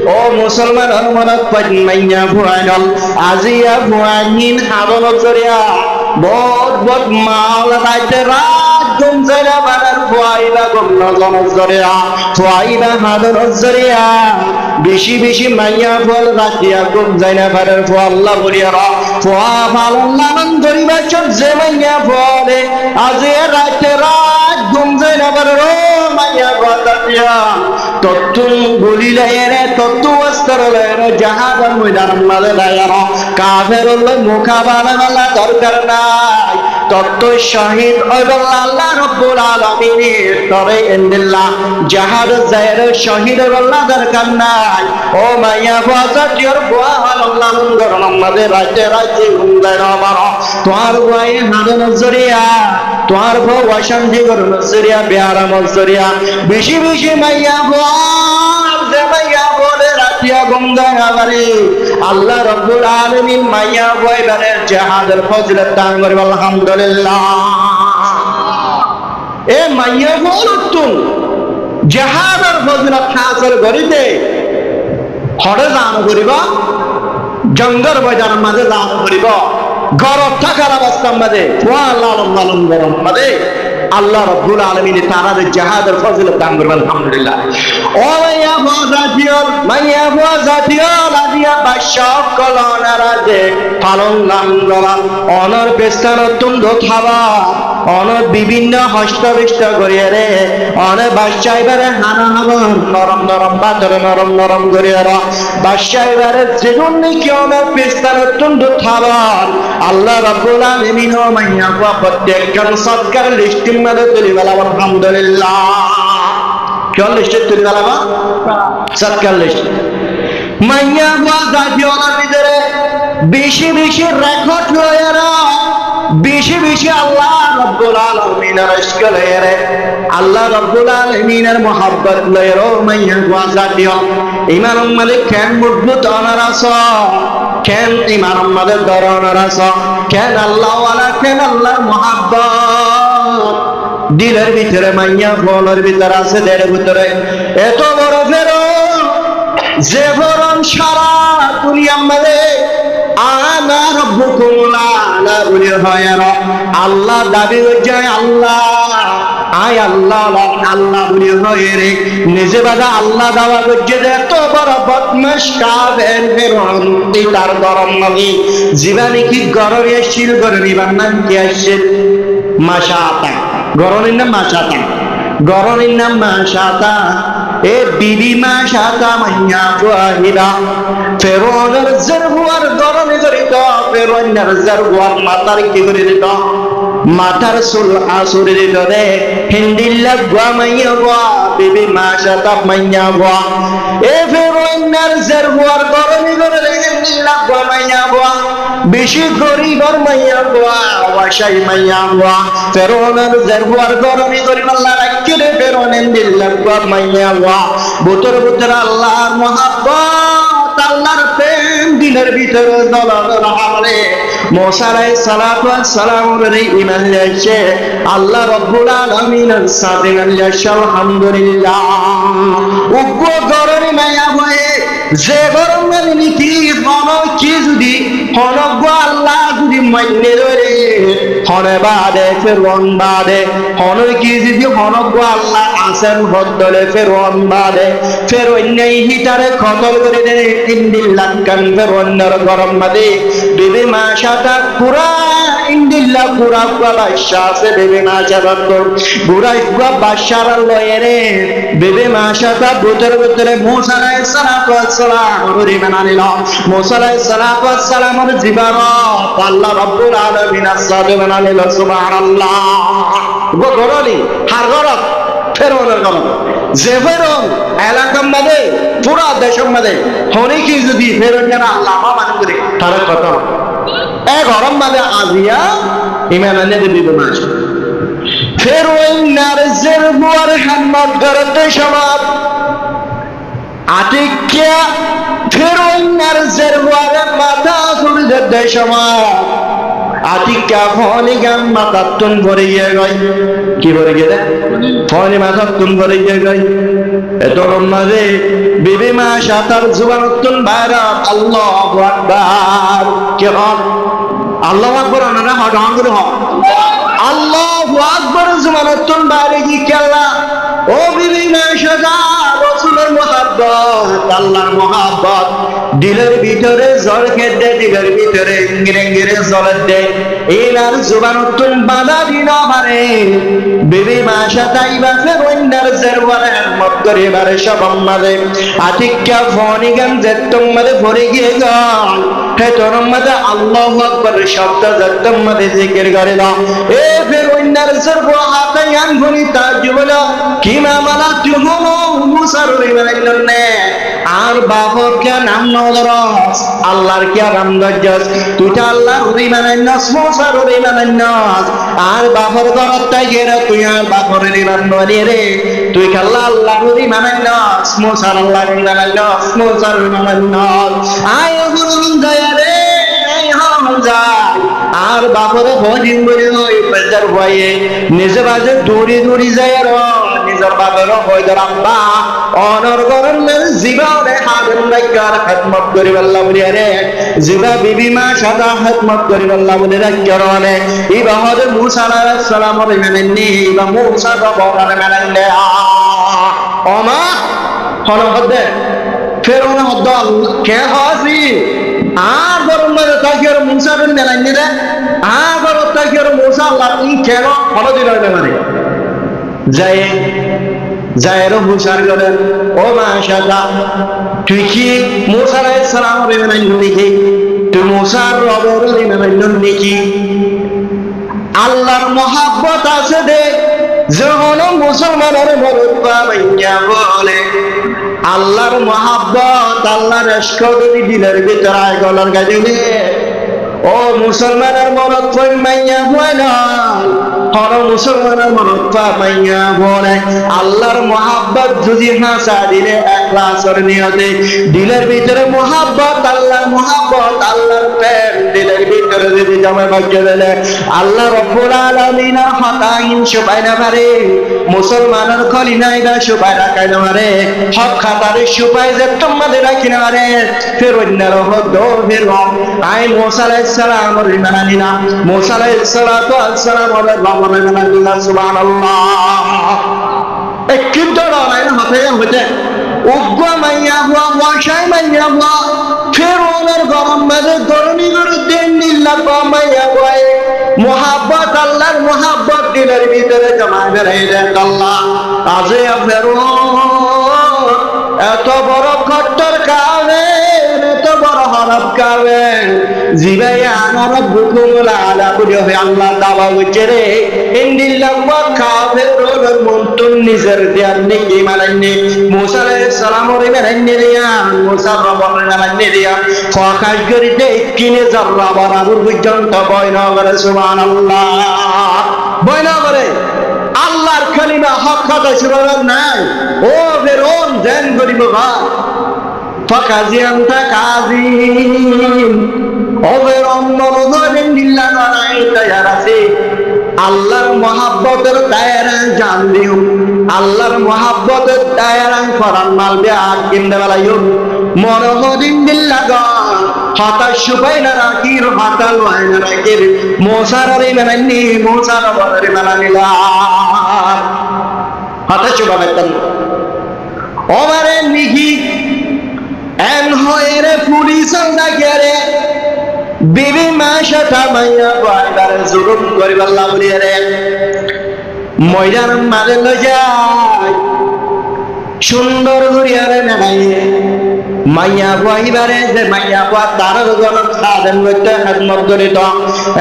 ও মুসলমান মনত মাইয়া ভুয়াইল আজিয়া ভুয়াইন হাবল জরিয়া বহুত বহুত মাল রাইতে রাত ঘুম জেরা বানার ভুয়াইলা গমন জনক জরিয়া ভুয়াইলা হাদর জরিয়া বেশি বেশি মাইয়া ফল রাতিয়া ঘুম যাইনা বানার ভুয়া আল্লাহ বলিয়া ভুয়া ভালো নানান ধরিবা চোখ যে মাইয়া ফলে আজিয়া রাইতে রাত ঘুম যাইনা বানার মাইয়া বাতাতিয়া তত্তু বলিলাইরে তত্তু অস্ত্রলাইরে জাহাদার ময়দান মাঝে লাইরা কাফেরুল মুকাবালা দরকার নাই তত্তু শহীদ ওইবল্লা আল্লাহ রাব্বুল আলামিনের তরে ইন্দিল্লাহ জাহাদ যায়ের শহীদ ওইবল্লা দরকার নাই ও মাইয়া বাজাতির বুয়া আল্লাহ মুন্দর মাঝে রাতে রাতে গুন্দায় আমার তোর বুয়াই হাদন জরিয়া তোর বউ অশান্তি করুন জরিয়া বিয়ারাম জরিয়া বেশি বেশি মাইয়া আল্লাহ রাব্বুল আলামিন মাইয়া বয়বারের জিহাদের ফজিলত দান করেন আলহামদুলিল্লাহ এ মাইয়া বলতুন জিহাদের ফজিলত হাসিল করিতে হরে দান করিব জঙ্গল বাজার মাঝে দান করিব গরব থাকার অবস্থার মাঝে লালন লালন গরম মাঝে আল্লাহ রাব্বুল আলামিন তারাদের জিহাদের ফজিলত দান করবেন আলহামদুলিল্লাহ ও মাইয়া বাজাতিয়ল আজিয়া বাদশাহ কলনারাজে পালন নাঙ্গলা অনর পেস্তান তুন্দ খাবা অনর বিভিন্ন হস্তবিষ্ট করিয়ে রে অনে বাদশাহ এবারে হানা হাবর নরম নরম বাতর নরম নরম করিয়ে রা বাদশাহ এবারে যেগুন নাকি অনর পেস্তান তুন্দ খাবার আল্লাহ রাব্বুল আলামিন ও মাইয়া প্রত্যেকজন সৎকার লিস্টিং মধ্যে তুলি বলা আলহামদুলিল্লাহ কেন লিস্টে তুলি বলা সৎকার লিস্ট মাইয়া বাজাতিয়লের ভিতরে বেশি বেশি রেকর্ড লয়েরা বেশি বেশি আল্লাহ রাব্বুল আলামিনের ইশক লয়েরে আল্লাহ রাব্বুল আলামিনের মোহাব্বত লয়েরো মাইয়া বাজাতিয়ল ইমান মালিক কেন মজবুত অনারাস কেন ইমান মালিক দরনারাস কেন আল্লাহ ওয়ালা কেন আল্লাহর মোহাব্বত দিলের ভিতরে মাইয়া ফলের ভিতরে আছে দেড় ভিতরে এত বড় ফেরন যে ফেরন সারা দুনিয়ার মধ্যে আনা রব্বুকুম আলা বলি হয় আল্লাহ দাবি যায় আল্লাহ আয় আল্লাহ আল্লাহ বলি হয় রে নিজে বাদা আল্লাহ দাওয়া করছে এত বড় বদমাশ কাফের ফেরন তার গরম লাগি জীবনে কি গরম এসেছিল গরম ইবার নাম কি আসছে মাশাআতা গরমের নাম মাশাতা গরমের নাম মাশাতা এ বিবি মাশাতা মাইয়া ওয়াহিদা ফেরোনের জারওয়ার গরমে জড়িত ফেরোনের জারওয়ার মাতার কি করে দিত মাথার চুল আসুরে দিত রে হিন্দিল্লা গোয়া মাইয়া গোয়া বিবি মাশাতা মাইয়া গোয়া এ ফেরোনের জারওয়ার গরমে করে হিন্দিল্লা গোয়া মাইয়া গোয়া বেশি গরিবর মাইয়া গোয়া ওয়াশাই মাইয়া গোয়া ফেরোনের জারওয়ার গরমে করে আল্লাহ রাখে রে ফেরোনের দিল্লা গোয়া মাইয়া গোয়া বুতর বুতর আল্লাহর মহব্বত আল্লাহর প্রেম দিলের ভিতরে দলাদল হারে মুসা আলাইহিস সালাতু ওয়াস সালামের ঈমান নিয়ে আল্লাহ রাব্বুল আলামিনের সাথে নিয়ে আলহামদুলিল্লাহ উগ্র গরমে মাইয়া বয়ে যে গরম মানে নীতি মনো কি যদি হনগ আল্লাহ যদি মাইনে ধরে হনে বাদে ফেরওয়ান বাদে হনে কি যদি হনগ আল্লাহ আসেন বদলে ফেরওয়ান বাদে ফেরওয়ান নেই হিটারে খতল করে দেয় ইন্দিল্লাহ কান ফেরওয়ানের গরম বাদে বিবি মাশাতা পুরা ইন্দিল্লাহ পুরা বাদশা সে বিবি মাশাতা তো পুরা ইগবা বাদশার লয়েরে বিবি মাশাতা বুতর বুতরে মুসা আলাইহিস সালাতু ওয়াস সালাম ওরে মানানিল মুসা আলাইহিস সালাতু ওয়াস সালামের জীবন আল্লাহ রাব্বুল আলামিন আসাদে মানানিল সুবহানাল্লাহ গো গরলি হার গরত ফেরওয়ানের গরম যে ফেরওয়ান এলাকার মধ্যে পুরা দেশের মধ্যে হনে কি যদি ফেরওয়ানের আল্লাহ মান করে তার কথা এ গরম মধ্যে আজিয়া ইমান আনে দিবে মাস ফেরওয়ানের জারওয়ার হাম্মত করতে সমাজ আটিকিয়া ফেরওয়ানের জারওয়ারের মাথা তুলে দিতে সমাজ আতিকা ফনি গাম মাতাতুন ভরে গিয়ে গই কি ভরে গিয়ে ফনি মাতাতুন ভরে গিয়ে গই এত রম্মারে বিবি মা সাতার জুবানুতুন বাইরা আল্লাহু আকবার কি হন আল্লাহু আকবার না হন হন হন আল্লাহু আকবার জুবানুতুন বাইরে কি কেলা ও বিবি মা সাদা রাসূলের মুহাব্বত আল্লাহর মুহাব্বত দিলের ভিতরে জল খেতে দিলের ভিতরে ইংরেঙ্গিরে জল দে এলার জুবানুতুন বাধা দিন পারে বিবি মা সাদাই বাসে বন্যার জেরওয়ারে মক্করে বারে সব আমাদের আতিকা ফনি গান যে তোমাদের ভরে গিয়ে গল হে তোর মধ্যে আল্লাহু আকবার শব্দ যে তোমাদের জিকির করে দাও এ ফের বন্যার জেরওয়া হাতে আন ভরি তাজুবলা কিমা মালা তুহনো মুসারুরি মাইননে আর বাহর কে নাম নদরস আল্লাহর কি নাম দজস তুইটা আল্লাহর রি মানান্নাস মুসারুরি মানান্নাস আর বাহর গরত তাইরা তুই আর বাহর রি মাননি রে তুই খাল্লা আল্লাহর রি মানান্নাস মুসার আল্লাহর রি মানান্নাস মুসার মানান্নাস আয় গুরুন দয়া রে হামজা আর বাপরে ভজিন বলে ওই পেজার ভয়ে নিজে বাজে দৌড়ি দৌড়ি যায় আর নিজের বাপের হয়ে রাম্বা অনর গরম জীবনে হাবেন রাখার খেদমত করি আল্লাহ বলে রে জিবা বিবি মা সাদা খেদমত করি আল্লাহ বলে রাখার অনেক ইবা হযরত মুসা আলাইহিস সালামের মেনেননি ইবা মুসা রবরে মেনেননি ওমা হলো হদে ফেরৌন হদ কে হাসি আর গরম মানে তাকিয়ার মুসা বিন মেলাইনি রে আর গরম তাকিয়ার মুসা আল্লাহ ইন কেন হলো দিল মানে যায় যায়েরও হুশার করেন ও মাশাআল্লাহ তুই কি মুসা আলাইহিস সালামের মেনাইন নাকি তুই মুসার রবের মেনাইন নাকি আল্লাহর মহব্বত আছে দে যখন মুসলমানের মরদ পাইয়া বলে আল্লাহর মহব্বত আল্লাহর ইশক যদি দিলের ভিতর আয় গলার গাজলে ও মুসলমানের মরদ পাইয়া বলে হর মুসলমানের মরদ পাইয়া বলে আল্লাহর মহব্বত যদি হাসা দিলে ইখলাসের নিয়তে দিলের ভিতরে মহব্বত আল্লাহর প্রেম দিলের ভিতরে যদি জমা বাক্য দিলে আল্লাহ রাব্বুল আলামিনের হতাইন সুবাইনা পারে মুসলমানের খলিনাইদা সুবাইনা কাইনা পারে হক খাতারে সুবাই যে তোমাদের রাখিনা পারে ফের অন্যর হদ ফের আই মুসা আলাইহিস সালাম রিমানানি না মুসা আলাইহিস সালাতু ওয়াস সালাম আল্লাহ সুবহানাল্লাহ একটু রায় হাতে হতে উগ্র মাইয়া হুয়া ওয়াশাই মাইয়া হুয়া ফেরৌনের গরম মাঝে গরমি বিরুদ্ধে নিল্লা মাইয়া হুয়া মোহাব্বত আল্লাহর মোহাব্বত দিলের ভিতরে জমা বেড়াই দেন আল্লাহ আজে ফেরৌন এত বড় কট্টর কাবের এত বড় হরফ কাবের জিবাই আনার বুকুল আলা বলি হবে আল্লাহ দাবা হচ্ছে রে ইন্দিল্লাহ কাবের রোল মন্তুন নিজের দেয়ার নেকি মানাইনি মুসা আলাইহিস সালামের মানাইনি রিয়া মুসা রবের মানাইনি রিয়া ফকাশ করিতে কিনে জাররা বরাবর পর্যন্ত বয়না করে সুবহানাল্লাহ বয়না করে আল্লাহর কালিমা হক কথা সুবহান নাই ও ফেরৌন জান করিব ভাই ফাকাজি আনতা কাজিম ও ফেরৌন নরদরিন দিল্লা নাই তৈয়ার আছে আল্লাহর মহব্বতের দায়রা জান দিও আল্লাহর মহব্বতের দায়রা ফরান মালবে আকিন্দে বালাইও মরহদিন দিল্লা গা হতাশ সুবাইনা রাকির হাতাল ওয়াইনা রাকির মুসারে মানানি মুসার বরে মানানিলা হতাশ সুবাইনা ওমারে নিহি এন হয়েরে পুলিশ ডাকেরে বিবি মা সাথা মাইয়া বাইবার জুলুম করি আল্লাহ বলিয়া রে ময়দান মাঝে লই যায় সুন্দর করিয়ারে নেবাইয়ে মাইয়া বাইবারে যে মাইয়া বা তার গণ সাধন করতে খেদমত করিত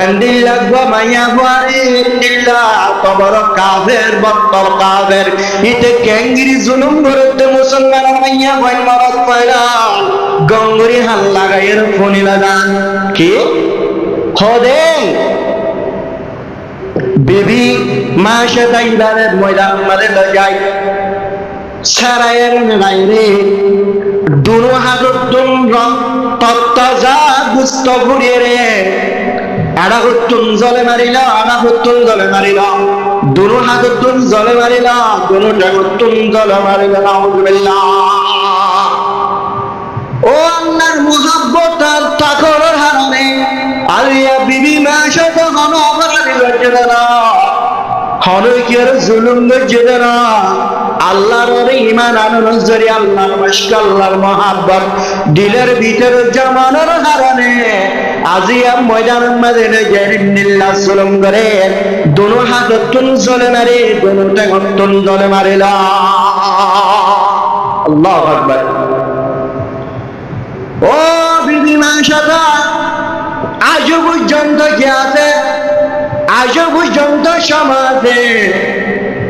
এন্দিল লাগবা মাইয়া বারে এন্দিল্লা তবর কাফের বত্তর কাফের ইতে কেঙ্গিরি জুলুম করতে মুসলমান মাইয়া বাই মারত পাইলা গঙ্গুরি হাল লাগাইয়ের ফোনি লাগান কি খোদে বিবি মা সাথে ইবাদত ময়দান মাঝে লই যায় সারায়ের নাইরে দুনো হাত দুম তত্তা যা গুস্ত ঘুরিয়ে রে আড়া হতুন জলে মারিল, আড়া হতুন জলে মারিল, দুনো হাতুন জলে মারিল, দুনো টাকুন জলে মারিল। নাউজুবিল্লাহ। ও আল্লাহর মুহাব্বত আর তাকওয়ার হারণে আলিয়া বিবি মা শত হন অপরাধী হচ্ছে না, হনকির জুলুম হচ্ছে না। আল্লাহর ঈমান আনানোর জরিয়া আল্লাহর মশক, আল্লাহর মুহাব্বত দিলের ভিতরে জমানোর হারণে আজিয়া ময়দানের মাঝে জারিল্লাহ জুলুম করে দুনো হাতুন জলে মারে, দুনো টাকুন জলে মারিল। আল্লাহু আকবার। ও বিবি মাশাআল্লাহ, আজ পর্যন্ত কি আছে, আজ পর্যন্ত সমাজে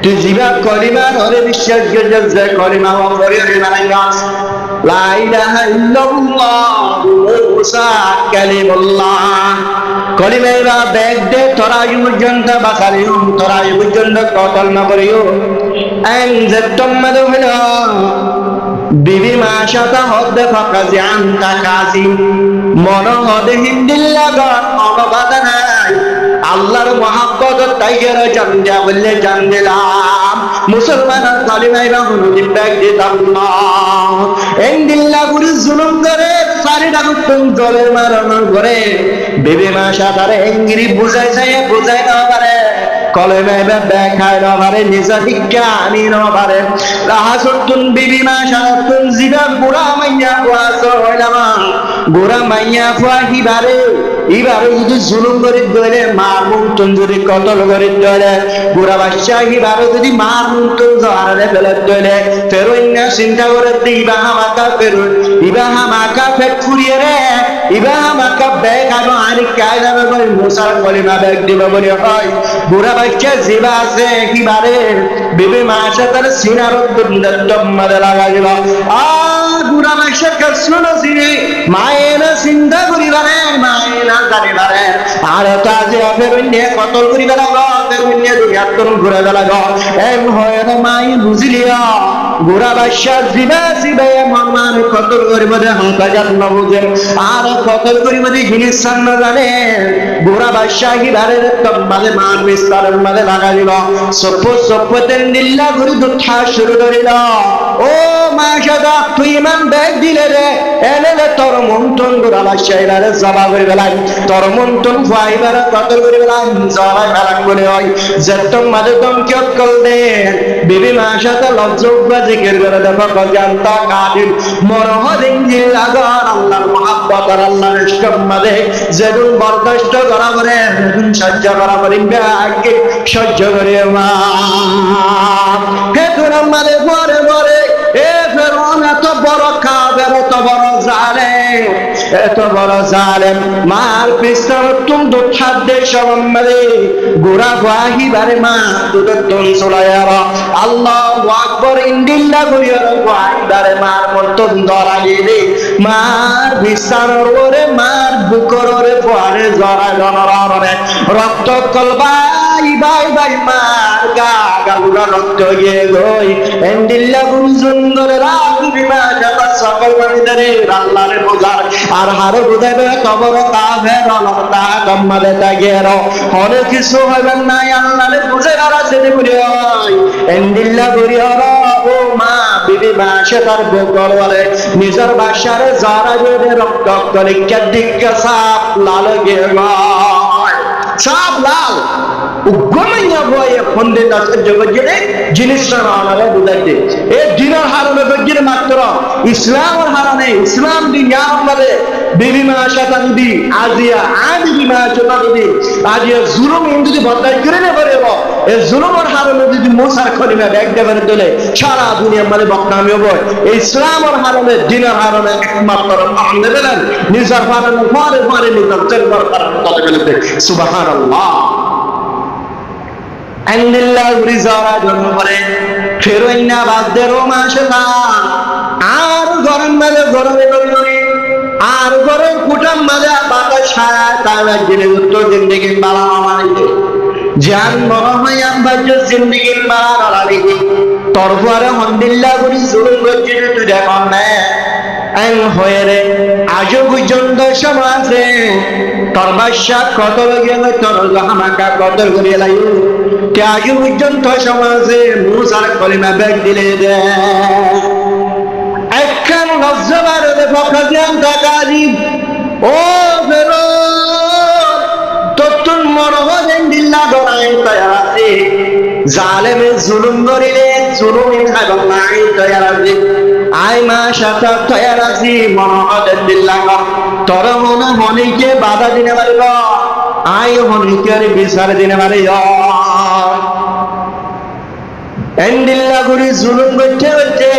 তুই জিবা কলিমা ধরে বিশ্বাস করছে যে কলিমা অপরিহার্য মানে লা ইলাহা ইল্লাল্লাহু মুসা কালিমুল্লাহ। কলিমা ব্যাগ দে তোরা আজ পর্যন্ত বাঁচালিও, তোরা আজ পর্যন্ত কতল না করিও। এন যে তোমার হলো বিবি মাশাআল্লাহ হদে ফাকাজি আনতা কাজি, মন হদে হিন্দিল্লাহ গান অনবাদ নাই। আল্লাহর মুহাব্বত টাইগার জান দিয়া বললে জান দিলাম, মুসলমানের কালিমায় রাহুল ব্যাগ দিতাম না। হিন্দিল্লাহ গুরি জুলুম করে সারিটা কুতুন জলে মারানো করে বিবি মাশাআল্লাহ হেঙ্গিরি বুঝাই যায়, বুঝাই না পারে কলেমায় দেখায় না পারে, নিজে শিক্ষা আনি না পারে। রাহাসতুন বিবি মাশাআল্লাহ জিবা বুড়া মাইয়া ফুয়াছ হইলামা, বুড়া মাইয়া ফুয়া হিবারে ইবারে যদি জুলুম করে দইলে মার মুন্তুন যদি কতল করে দইলে, বুড়া বাচ্চা হিবারে যদি মার মুন্তুন জহারে ফেলে দইলে ফেরোই না চিন্তা করে দিবা হামাকা ফেরো, ইবা হামাকা ফেট ফুরিয়ে রে, ইবা হামাকা ব্যাগ আনো আনি কায় যাবে বলে মুসার কলিমা ব্যাগ দিব বলে হয়। বুড়া বাচ্চা জিবা আছে হিবারে বিবি মাশাআল্লাহ সিনার দুন্দম মাদে লাগা দিল। আ বুড়া বাচ্চা কসনো সিনে মায়ের চিন্তা করি বারে, মায়ের না জানি বারে আর তাজে ফেরুন্নে কতল করি বেলা গো, ফেরুন্নে দুনিয়া তোর ঘুরে বেলা গো। এম হয় না মাই বুঝলিয়া বুড়া বাচ্চা জিবা জিবা মমান কতল করি বলে হাঁকা যাত না বুঝে, আর কতল করি বলে জিনিস না জানে। বুড়া বাচ্চা হিবারে মাঝে মান বিস্তারের মাঝে লাগা দিল, সপ্পতেন দিল্লা ঘুরি দুঃখা শুরু করিল। ও মাশাআল্লাহ তুই ইমান ব্যাগ দিলে রে, এনে তোর মন্টন বুড়া বাচ্চা এবারে জবা করে বেলায়, তোর মন্টন ফাইবারে কতল করে বেলায় জবাই বেলান বলে হয়। যেতম মাঝে তম কিয়ত কল দে বিবি মাশাআল্লাহ লজ্জা জিকির করে দেখো কজান্তা কাদির মরহ দিন লাগার আল্লাহর মুহাব্বত আর আল্লাহর ইশক মাঝে যেদিন বরদাস্ত করা করে, যেদিন সহ্য করা করে ব্যাগে সহ্য করে মা হে তোর মাঝে পরে পরে এ ফেরন এত বড় কাফের, এত বড় জালেম, এত বড় জালেম মার পিস্তল তুম দুঃখাদ দে সবাই গোড়া বাহি বারে মা দুটো তুম চলায়ারা আল্লাহু আকবার ইন্দিল্লা করিয়ার বারে মার মতন ধরালি রে, মার বিস্তারর ওরে মার বুকর ওরে পরে জরা জনরে রক্ত কলবাই বাই বাই মার গা গাগুড়া রক্ত গিয়ে গই ইন্দিল্লা সুন্দর রাত বিমা যাবা সকল বাড়িদারে আল্লাহরে পূজার আর হারে বুঝাইবে কবর কাফের অলতা কম্মালে তাগের অনেক কিছু হইবেন নাই আল্লাহরে বুঝে আর সেটা করি হয় ইন্দিল্লা করি হর ও মা বিবি মাসে তার বকর বলে নিজের বাসারে যারা যদি রক্ত করে কেদিকে সাপ লাল গিয়ে গয়, সাপ লাল উগ্রমাইয়া ভয়ে ফন্দে দাসের জগৎ জিনিসটা আমারে বুঝাইতে এই দিনের হারণে গজ্জির মাত্র ইসলামের হারণে ইসলাম দিন আমারে বিবি মাশাআল্লাহ যদি আজিয়া বিবি মাশাআল্লাহ যদি আজিয়া জুলুম যদি বদলাই করে না পারে এই জুলুমের হারণে যদি মুসার খলিমা ব্যাগ দেবেন দিলে সারা দুনিয়া মানে বদনামি হবে। এই ইসলামের হারণে দিনের হারণে একমাত্র আমাদের দেন নিজের হারণে পরে পরে নিজের চেম্বার কারণ কথা বলতে সুবহানাল্লাহ। আল্লাহ রিজারা জন্ম করে ফেরোইনা বাদদেরও মাশাআল্লাহ আর গরম মাঝে গরমে গরমে আর গরম কুটাম মাঝে বাতাস ছায়া তারা জেনে উত্তর জিন্দগি বালা মামাইতে জান মনে হয় আমরা জিন্দগি বালা মামাইতে তরফারে হন্দিল্লা করি জুলুম করছি তুই দেখুন না হয়ে রে আজও পর্যন্ত পর্যন্ত সময় আছে তোর বাদশা কতল গেল তোর হামাকা কতল করিয়ে লাইও আজও পর্যন্ত সময় আছে মুসার কলিমা ব্যাগ দিলে দে একখান লজ্জাবার ফখরান টাকাজি ও ফেরো তোর মরহদেন দিল্লা ডরাই তৈরি আছে জালেমে জুলুম করিলে জুলুম খাইব নাই তৈরি আছে আই মা সাথে তৈরি আছি মরহদেন দিল্লা তোর মনে মনিকে বাধা দিনে পারিব আই মনিকে বিচার দিনে পারিব এন্দিল্লা গুরি জুলুম করতে করতে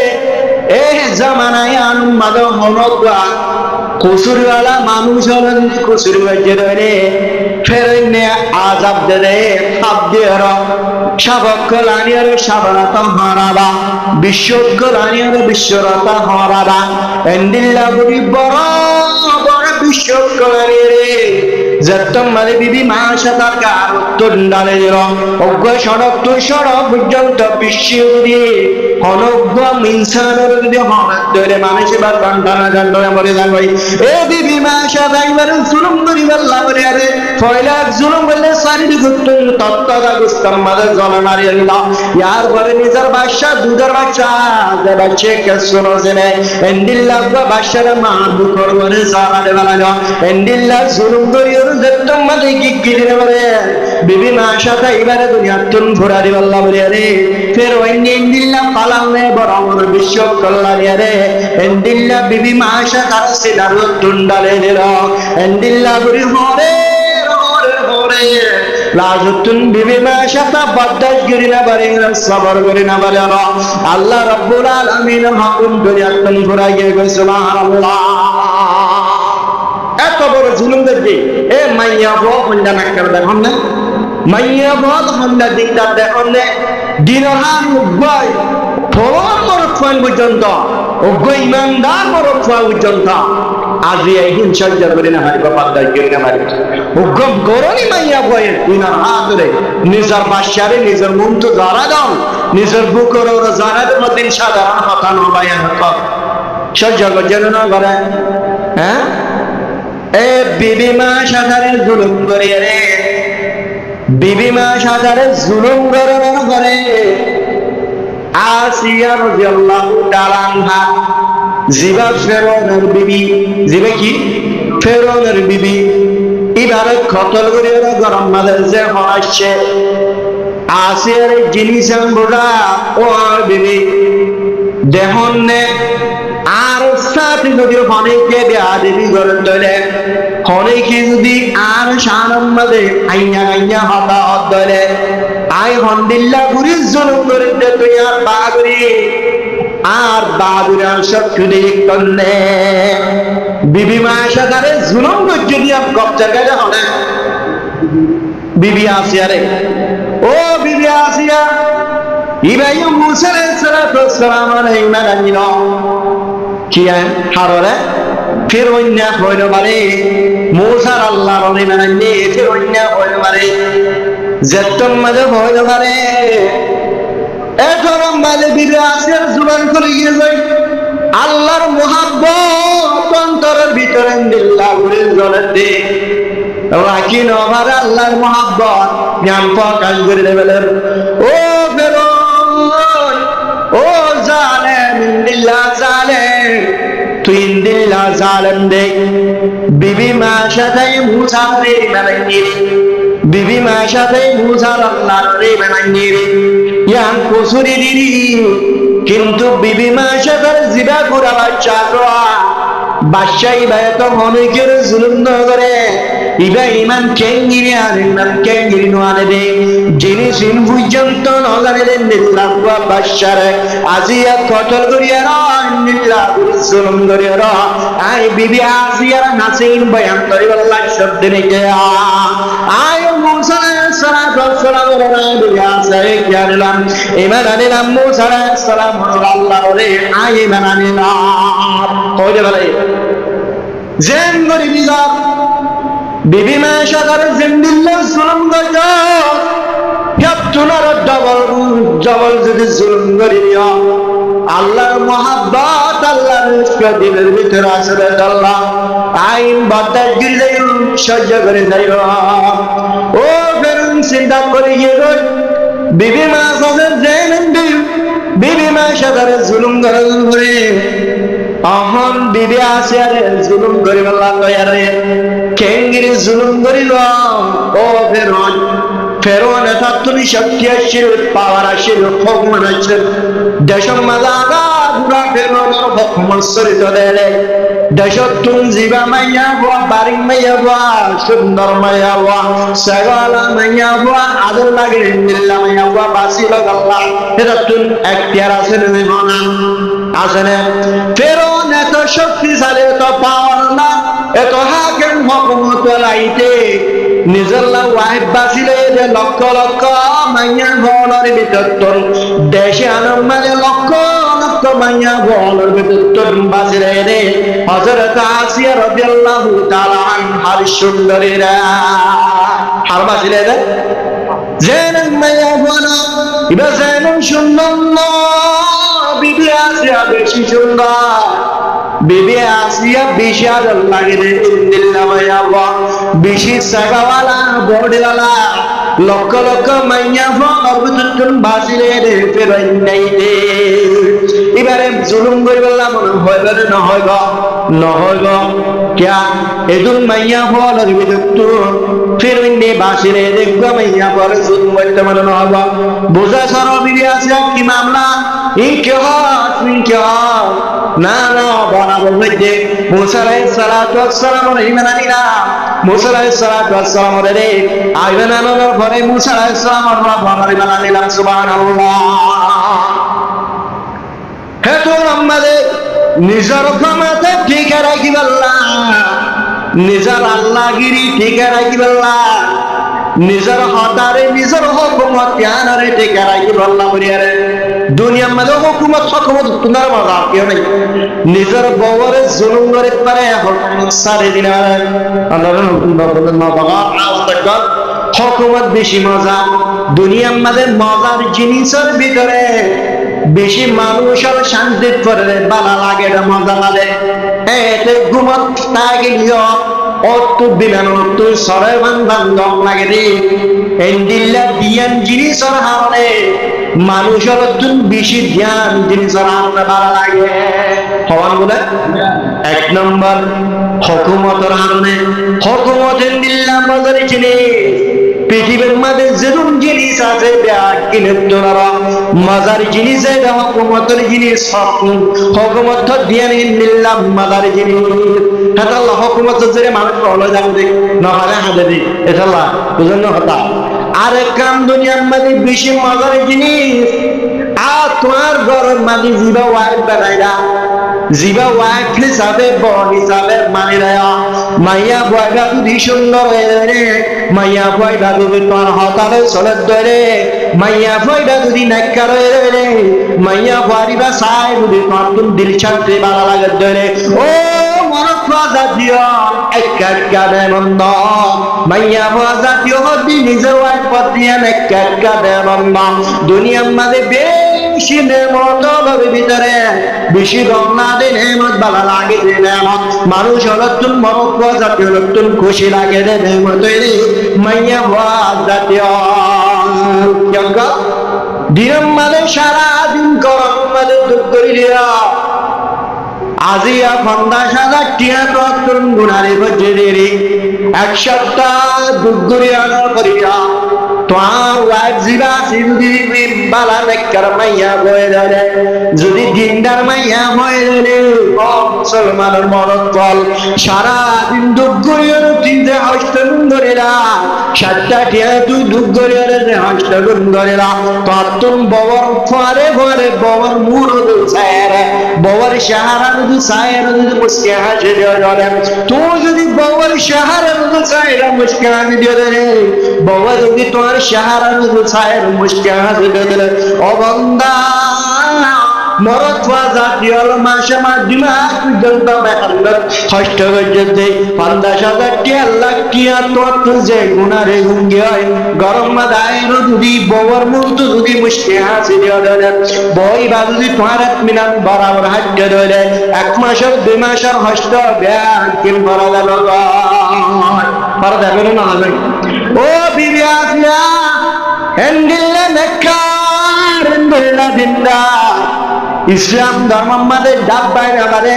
এ জামানায় আনুমাদ হনকা কসুরওয়ালা মানুষ হলেন কসুর মধ্যে ধরে ফেরনে আজাব দে খাপ দিয়ে সাবকল আনিয়ার সাবরাতা হারাবা বিশ্বকল আনিয়ার বিশ্বরতা হারাবা এন্দিল্লা গুরি বড় বড় বিশ্বকল আনিয়ারে যতম মানে বিবি মা সাতাকার তুন্ডালে দিল অজ্ঞ সড়ক তুই সড়ক পর্যন্ত বিশ্ব দিয়ে অনজ্ঞ ইনসানের যদি হঠাৎ ধরে মানুষের বা কান্টানা কান্টানা মরে যাবে এ বিবি মা সাথে একবার জুলুম করিবার লাগরে আরে ফয়লাক জুলুম বললে শারীরিক তত্ত্বটা গুস্তম মাঝে জল মারিয়ে দিল ইয়ার পরে নিজের বাচ্চা দুধের বাচ্চা যে বাচ্চা কে শুনো জেনে এন্ডিল্লা বাচ্চার মা দুঃখর মনে সারা দেওয়া লাগলো এন্ডিল্লা জুলুম করিয়ে যতম মাঝে কি দিনে বলে বিবি মা সাথে এবারে দুনিয়া তুন ঘোরা দিবার লাগরে আরে ফের এন্ডিল্লা পালালে বড় বড় বিশ্ব কল্যাণী আরে এন্ডিল্লা বিবি মা সাথে সিদার তুন্ডালে দিল এন্ডিল্লা গুরি হরে হরে হরে লাজতুন বিবি মা সাথে বরদাশ করি না পারে সবর করি না পারে আল্লাহ রাব্বুল আলামিন হুকুম দুনিয়া তুন ঘোরা গিয়ে সুবহানাল্লাহ এত বড় জুলুম দেখি এ মাইয়া বল হন্ডা নাকার দেখুন না মাইয়া বল হন্ডা দিকদার দেখুন না দিনহান উগ্গয় ফোন মরফান পর্যন্ত উগ্গ ইমানদার মরফান পর্যন্ত আজি একদিন সহ্য করি না হারি বাবা দাই করি না হারি উগ্গ গরনি মাইয়া বয় দিনার হাতরে নিজের বাসারে নিজের মন তো জারা দাও নিজের বুকের ওর জারা দেব দিন সাধারণ কথা নবায়ান সহ্য করছেন না করে হ্যাঁ এ বিবি মা সাধারে জুলুম করিয়ে রে বিবি মা সাধারে জুলুম করে আসিয়া রাদিয়াল্লাহু তাআলা আনহা জিবা ফেরৌনের বিবি জিবা কি ফেরৌনের বিবি এবারে কতল করিয়ে গরম মাঝে যে হচ্ছে আসিয়ার জিনিস বোঝা ও বিবি দেহন নে আর সাথে যদি অনেকে বেয়াদবি করে তোলে অনেকে যদি আর শানম মাঝে আইয়া আইয়া হতা হত তোলে আই হন্দিল্লা গুরি জুলুম করে দে তুই আর বাগুরি আর বাগুরা শক্তি দিয়ে করলে বিবি মা সাথে জুলুম করছে দিয়ে গপচার কাছে হলে বিবি আসিয়া রে ও বিবি আসিয়া ইব্রাহিম মুসা আলাইহিস সালাম ইমান আনিল কি হাররে ফির অন্য হইল পারে মুসার আল্লাহর ইমান আনলে ফির অন্য হইল পারে যেতম মাঝে হইল পারে এখন মাঝে বিবি আসিয়ার জুবান করে গিয়ে যায় আল্লাহর মুহাব্বত অন্তরের ভিতরে দিল্লা ঘুরে জ্বলে দে রাখি নভার আল্লাহর মুহাব্বত জ্ঞান প্রকাশ করে দেবেন ও ফেরৌন ও জালেম দিল্লা জালেম তুই দিল্লা জালেম দে বিবি মা সাথে মুসা রে বানাইনি বিবি মা সাথে মুসা আল্লাহর রে বানাইনি ইয়ান কসুরি দিদি কিন্তু বিবি মা সাথে জিবা ঘোরা বাচ্চা বাদশাহ ইবাদত অনেকের জুলুম করে ইবা ইমান কেঙ্গিরি আর ইমান কেঙ্গিরি নোয়ানে দে যিনি সিন পর্যন্ত নজানে দেন নিল্লাহ বাদশাহ আজিয়া কতল করিয়া নিল্লাহ জুলুম করিয়া আই বিবি আসিয়া নাসিন বয়ান করি আল্লাহ শব্দ নেকে আয় মুসা আলাইহিস সালাম বিবি আসিয়া কি আনলাম ইমান আনিলাম মুসা আলাইহিস সালাম আল্লাহ রে আই ইমান আনিলাম কই বলে জেন গরি বিজাব বিবি মা সাগর জিন্দিল্লাহ জুলুম গজা ইয়াতুনার ডবল যদি জুলুম করিয়া আল্লাহর মুহাব্বত আল্লাহর ইশক দিলের ভিতরে আসবে আল্লাহ আই আইন বাতাস গিরে সহ্য করে যাই ও ফেরুন চিন্তা করে গিয়ে বিবি মা সাদের জেনেন বিবি মা সাদারে জুলুম করে অহন বিবি আছে আরে জুলুম করিব লয়ারে কেঙ্গিরি জুলুম করিল ও ফেরুন ফেরুন এতনি শক্তি আসছিল পাওয়ার আসছিল হুকুম আসছিল দেশম মালাগা বুড়া ফেরুন হুকুম সরিত দেলে দেশতুন জিবা মাইয়া বুয়া বাড়ি মাইয়া বুয়া সুন্দর মাইয়া বুয়া সাগলা মাইয়া বুয়া আদর লাগে নিল্লা মাইয়া বুয়া বাসিল আল্লাহ এততুন এখতিয়ার আছে না আসেনে ফেরুন এত শক্তিশালী এত পাওয়ার না এত হাকিম হুকুমত লাইতে নিজের ওয়াইফ বাঁচিলে যে লক্ষ লক্ষ মাইয়া বলার ভিতর দেশে আনন্দ মানে লক্ষ লক্ষ মাইয়া বলার ভিতর বাঁচিলে রে হযরত আসিয়া রাদিয়াল্লাহু তাআলা আনহার সুন্দরীরা আর বাঁচিলে রে জেনেন মাইয়া বলা ইবা জেনেন সুন্দর না বিবি আসিয়া বেশি সুন্দর বিবি আসিয়া বেশি আদর লাগে রে ইন্দিল্লা মাইয়া বেশি সাগাওয়ালা বড়ওয়ালা লক্ষ লক্ষ মাইয়া ফরবতুন বাজিরে রে ফেরাই নাই দে এবারে জুলুম করি বললাম মনে হয় বলে না হয় গো না হয় গো क्या এদুন মাইয়া ফলর বিদুত্তু ফেরাই নে বাজিরে দেখো মাইয়া পর জুলুম করতে মনে না হবে বোঝা সরো বিবি আসিয়া কি মামলা এই কে তুমি কে না না বানাবো হইতে মুসা আলাইহিস সালাতু ওয়াস সালাম ইমানা দিলা মুসা আলাইহিস সালাতু ওয়াস সালাম রে আইবেন আনার পরে মুসা আলাইহিস সালাম আমরা বানার ইমানা দিলাম সুবহানাল্লাহ হে তো আমাদের নিজের ক্ষমতা ঠিক রাখিব আল্লাহ নিজের আল্লাহগিরি ঠিক রাখিব আল্লাহ নিজের হতারে নিজের হুকুমত জ্ঞানরে ঠিক রাখিব আল্লাহ বলিয়ারে দুনিয়ার মধ্যে হুকুমত তোমার মজা কেউ নেই নিজের বউরে জুলুম করে পারে হুকুমত সারে দিলার আল্লাহর হুকুম বলেন না বাবা হুকুমত বেশি মজা দুনিয়ার মধ্যে মজার জিনিসের ভিতরে বেশি মানুষের শান্তির পরে ভালো লাগে মজা লাগে এতে ঘুমত থাকিলেও অত বিমান তুই সরে বান্ধান দম লাগে রে এন্ডিল্লা দিয়ান জিনিসের হারণে মানুষের তুই বেশি ধ্যান জিনিসের হারণে ভালো লাগে হওয়ান বলে এক নম্বর হুকুমতের হারণে হুকুমত এন্ডিল্লা মজার জিনিস পৃথিবীর মধ্যে যেরকম জিনিস আছে মজার জিনিস হুকুমতের জিনিস হুকুমত দিয়ে নিলাম মজার জিনিস হেতাল্লাহ হুকুমত যে মানুষ হলো যাবে নহলে হাতে দি এটাল্লাহ বুঝলেন হতা আর এক কাম দুনিয়ার মধ্যে বেশি মজার জিনিস আর তোমার ঘরের মাঝে জিবা ওয়াইফ বানাইরা জিবা ওয়াইফ হিসাবে বোন হিসাবে মানে মাইয়া বয়টা যদি সুন্দর রে মাইয়া বয়টা যদি তোমার হতালে চলে ধরে মাইয়া বয়টা যদি নাক্কার রে মাইয়া বয়টা সাই যদি তোমার তুমি দিল ছাড়তে ভালো লাগে ধরে ও মনফা জাতীয় একা দেনন্দ মাইয়া বয়া জাতীয় হতি নিজে ওয়াইফ দিয়ে একা দেনন্দ দুনিয়ার মাঝে বেশি নেমতর ভিতরে বেশি রমনা দিন হেমত ভালো লাগে যে নেমত মানুষ হলো তুমি মনফা জাতীয় হলো তুমি খুশি লাগে রে নেমত মাইয়া বয়া জাতীয় দিন মানে সারাদিন গরম মানে দুঃখ করিয়া আজিয়া ফন্দা সাদা টিয়া তো গুণারে বজে রে এক সপ্তাহ দুগুরি আনার করিয়া তোমার ওয়াইফ জিবা সিন্ধি বালা নেকর মাইয়া বয়ে রে যদি দিনদার মাইয়া বয়ে রে ও মুসলমানের মরদ বল সারা দিন দুগুরির তিনটে হস্ত গুণরিলা সাতটা টিয়া তুই দুগুরির যে হস্ত গুণরিলা তোর তুম ববর ফারে ফারে ববর মুরদ ছায়রে ববর শাহারা সায়ের মুস্কে হাসে দিওরে তুই যদি ববর শাহারা সায়ের মুস্কে হাসে দিওরে ববর যদি তোর শাহারা সায়ের মুস্কে হাসে দিওরে ও বান্দা মরদ হওয়া জাতীয় মাসে মাস 2 মাস পর্যন্ত মেহনত কষ্ট করছে 50,000 টিয়া লাখ টিয়া তো যে গুনারে গুঙ্গি হয় গরম মাদায় যদি বউর মূর্ত যদি মুশকে হাসি দিয়ে বই বা যদি তোমার মিনান বরাবর হাজ্য ধরে 1 মাসের 2 মাসের হস্ত ব্যাংকিন করা গেল পারা যাবে না হবে ও বিবি আসিয়া এন্ডিল্লা নেকার এন্ডিল্লা দিন্দা ইসলাম ধর্ম আমাদের ডাব্বাই আমারে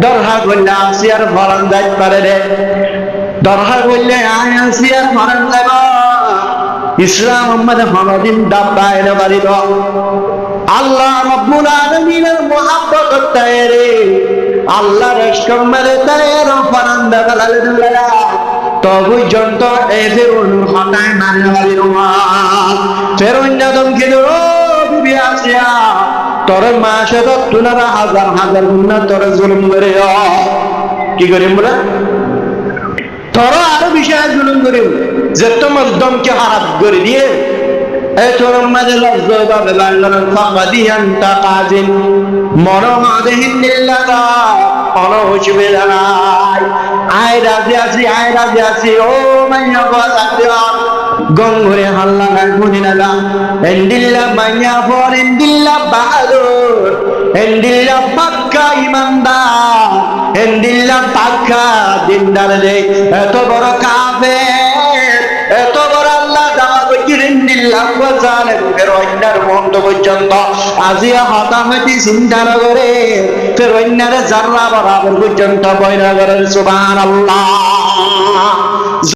দরহা করলে আসিয়ার ফরন যাইতে পারে রে দরহা করলে আয় আসিয়ার ফরন যাব ইসলাম আমাদের ফরদিন ডাব্বাই না পারিব আল্লাহ রাব্বুল আলামিনের মুহাব্বত তায়রে আল্লাহ রশকম মেরে তায়ের ফরন দেখালে দিলা তবু জন্ত এ ফেরুন হটায় মানে বাড়ির মা ফেরুন যাদম কিন্তু বিবি আসিয়া তোর মাসে তো তুনারা হাজার হাজার গুণা তোর জুলুম করে কি করিম বলে তোর আরো বিষয় জুলুম করিম যে তোমার দমকে হারাপ করে দিয়ে এই তোর মাঝে লজ্জভাবে বাংলার ফাঁকাদিয়ান তাকাজিন মনোমাদেহীন নিল্লাগা কোনো অসুবিধা নাই আয় রাজি আছি ও মাইয়া বাজার গঙ্গরে হাল্লা না গুনি না এন্ডিল্লা মাইয়া ফর এন্ডিল্লা বাহাদুর এন্ডিল্লা পাক্কা ইমানদার এন্ডিল্লা পাক্কা দিনদার রে এত বড় কাফের এত বড় আল্লাহ দাওয়া করছি এন্ডিল্লা ওয়াজালে ফেরওয়াইনার মন্দ পর্যন্ত আজিয়া হতাহতি চিন্তা করে ফেরওয়াইনারে জাররা বরাবর পর্যন্ত বয়না করে সুবহানাল্লাহ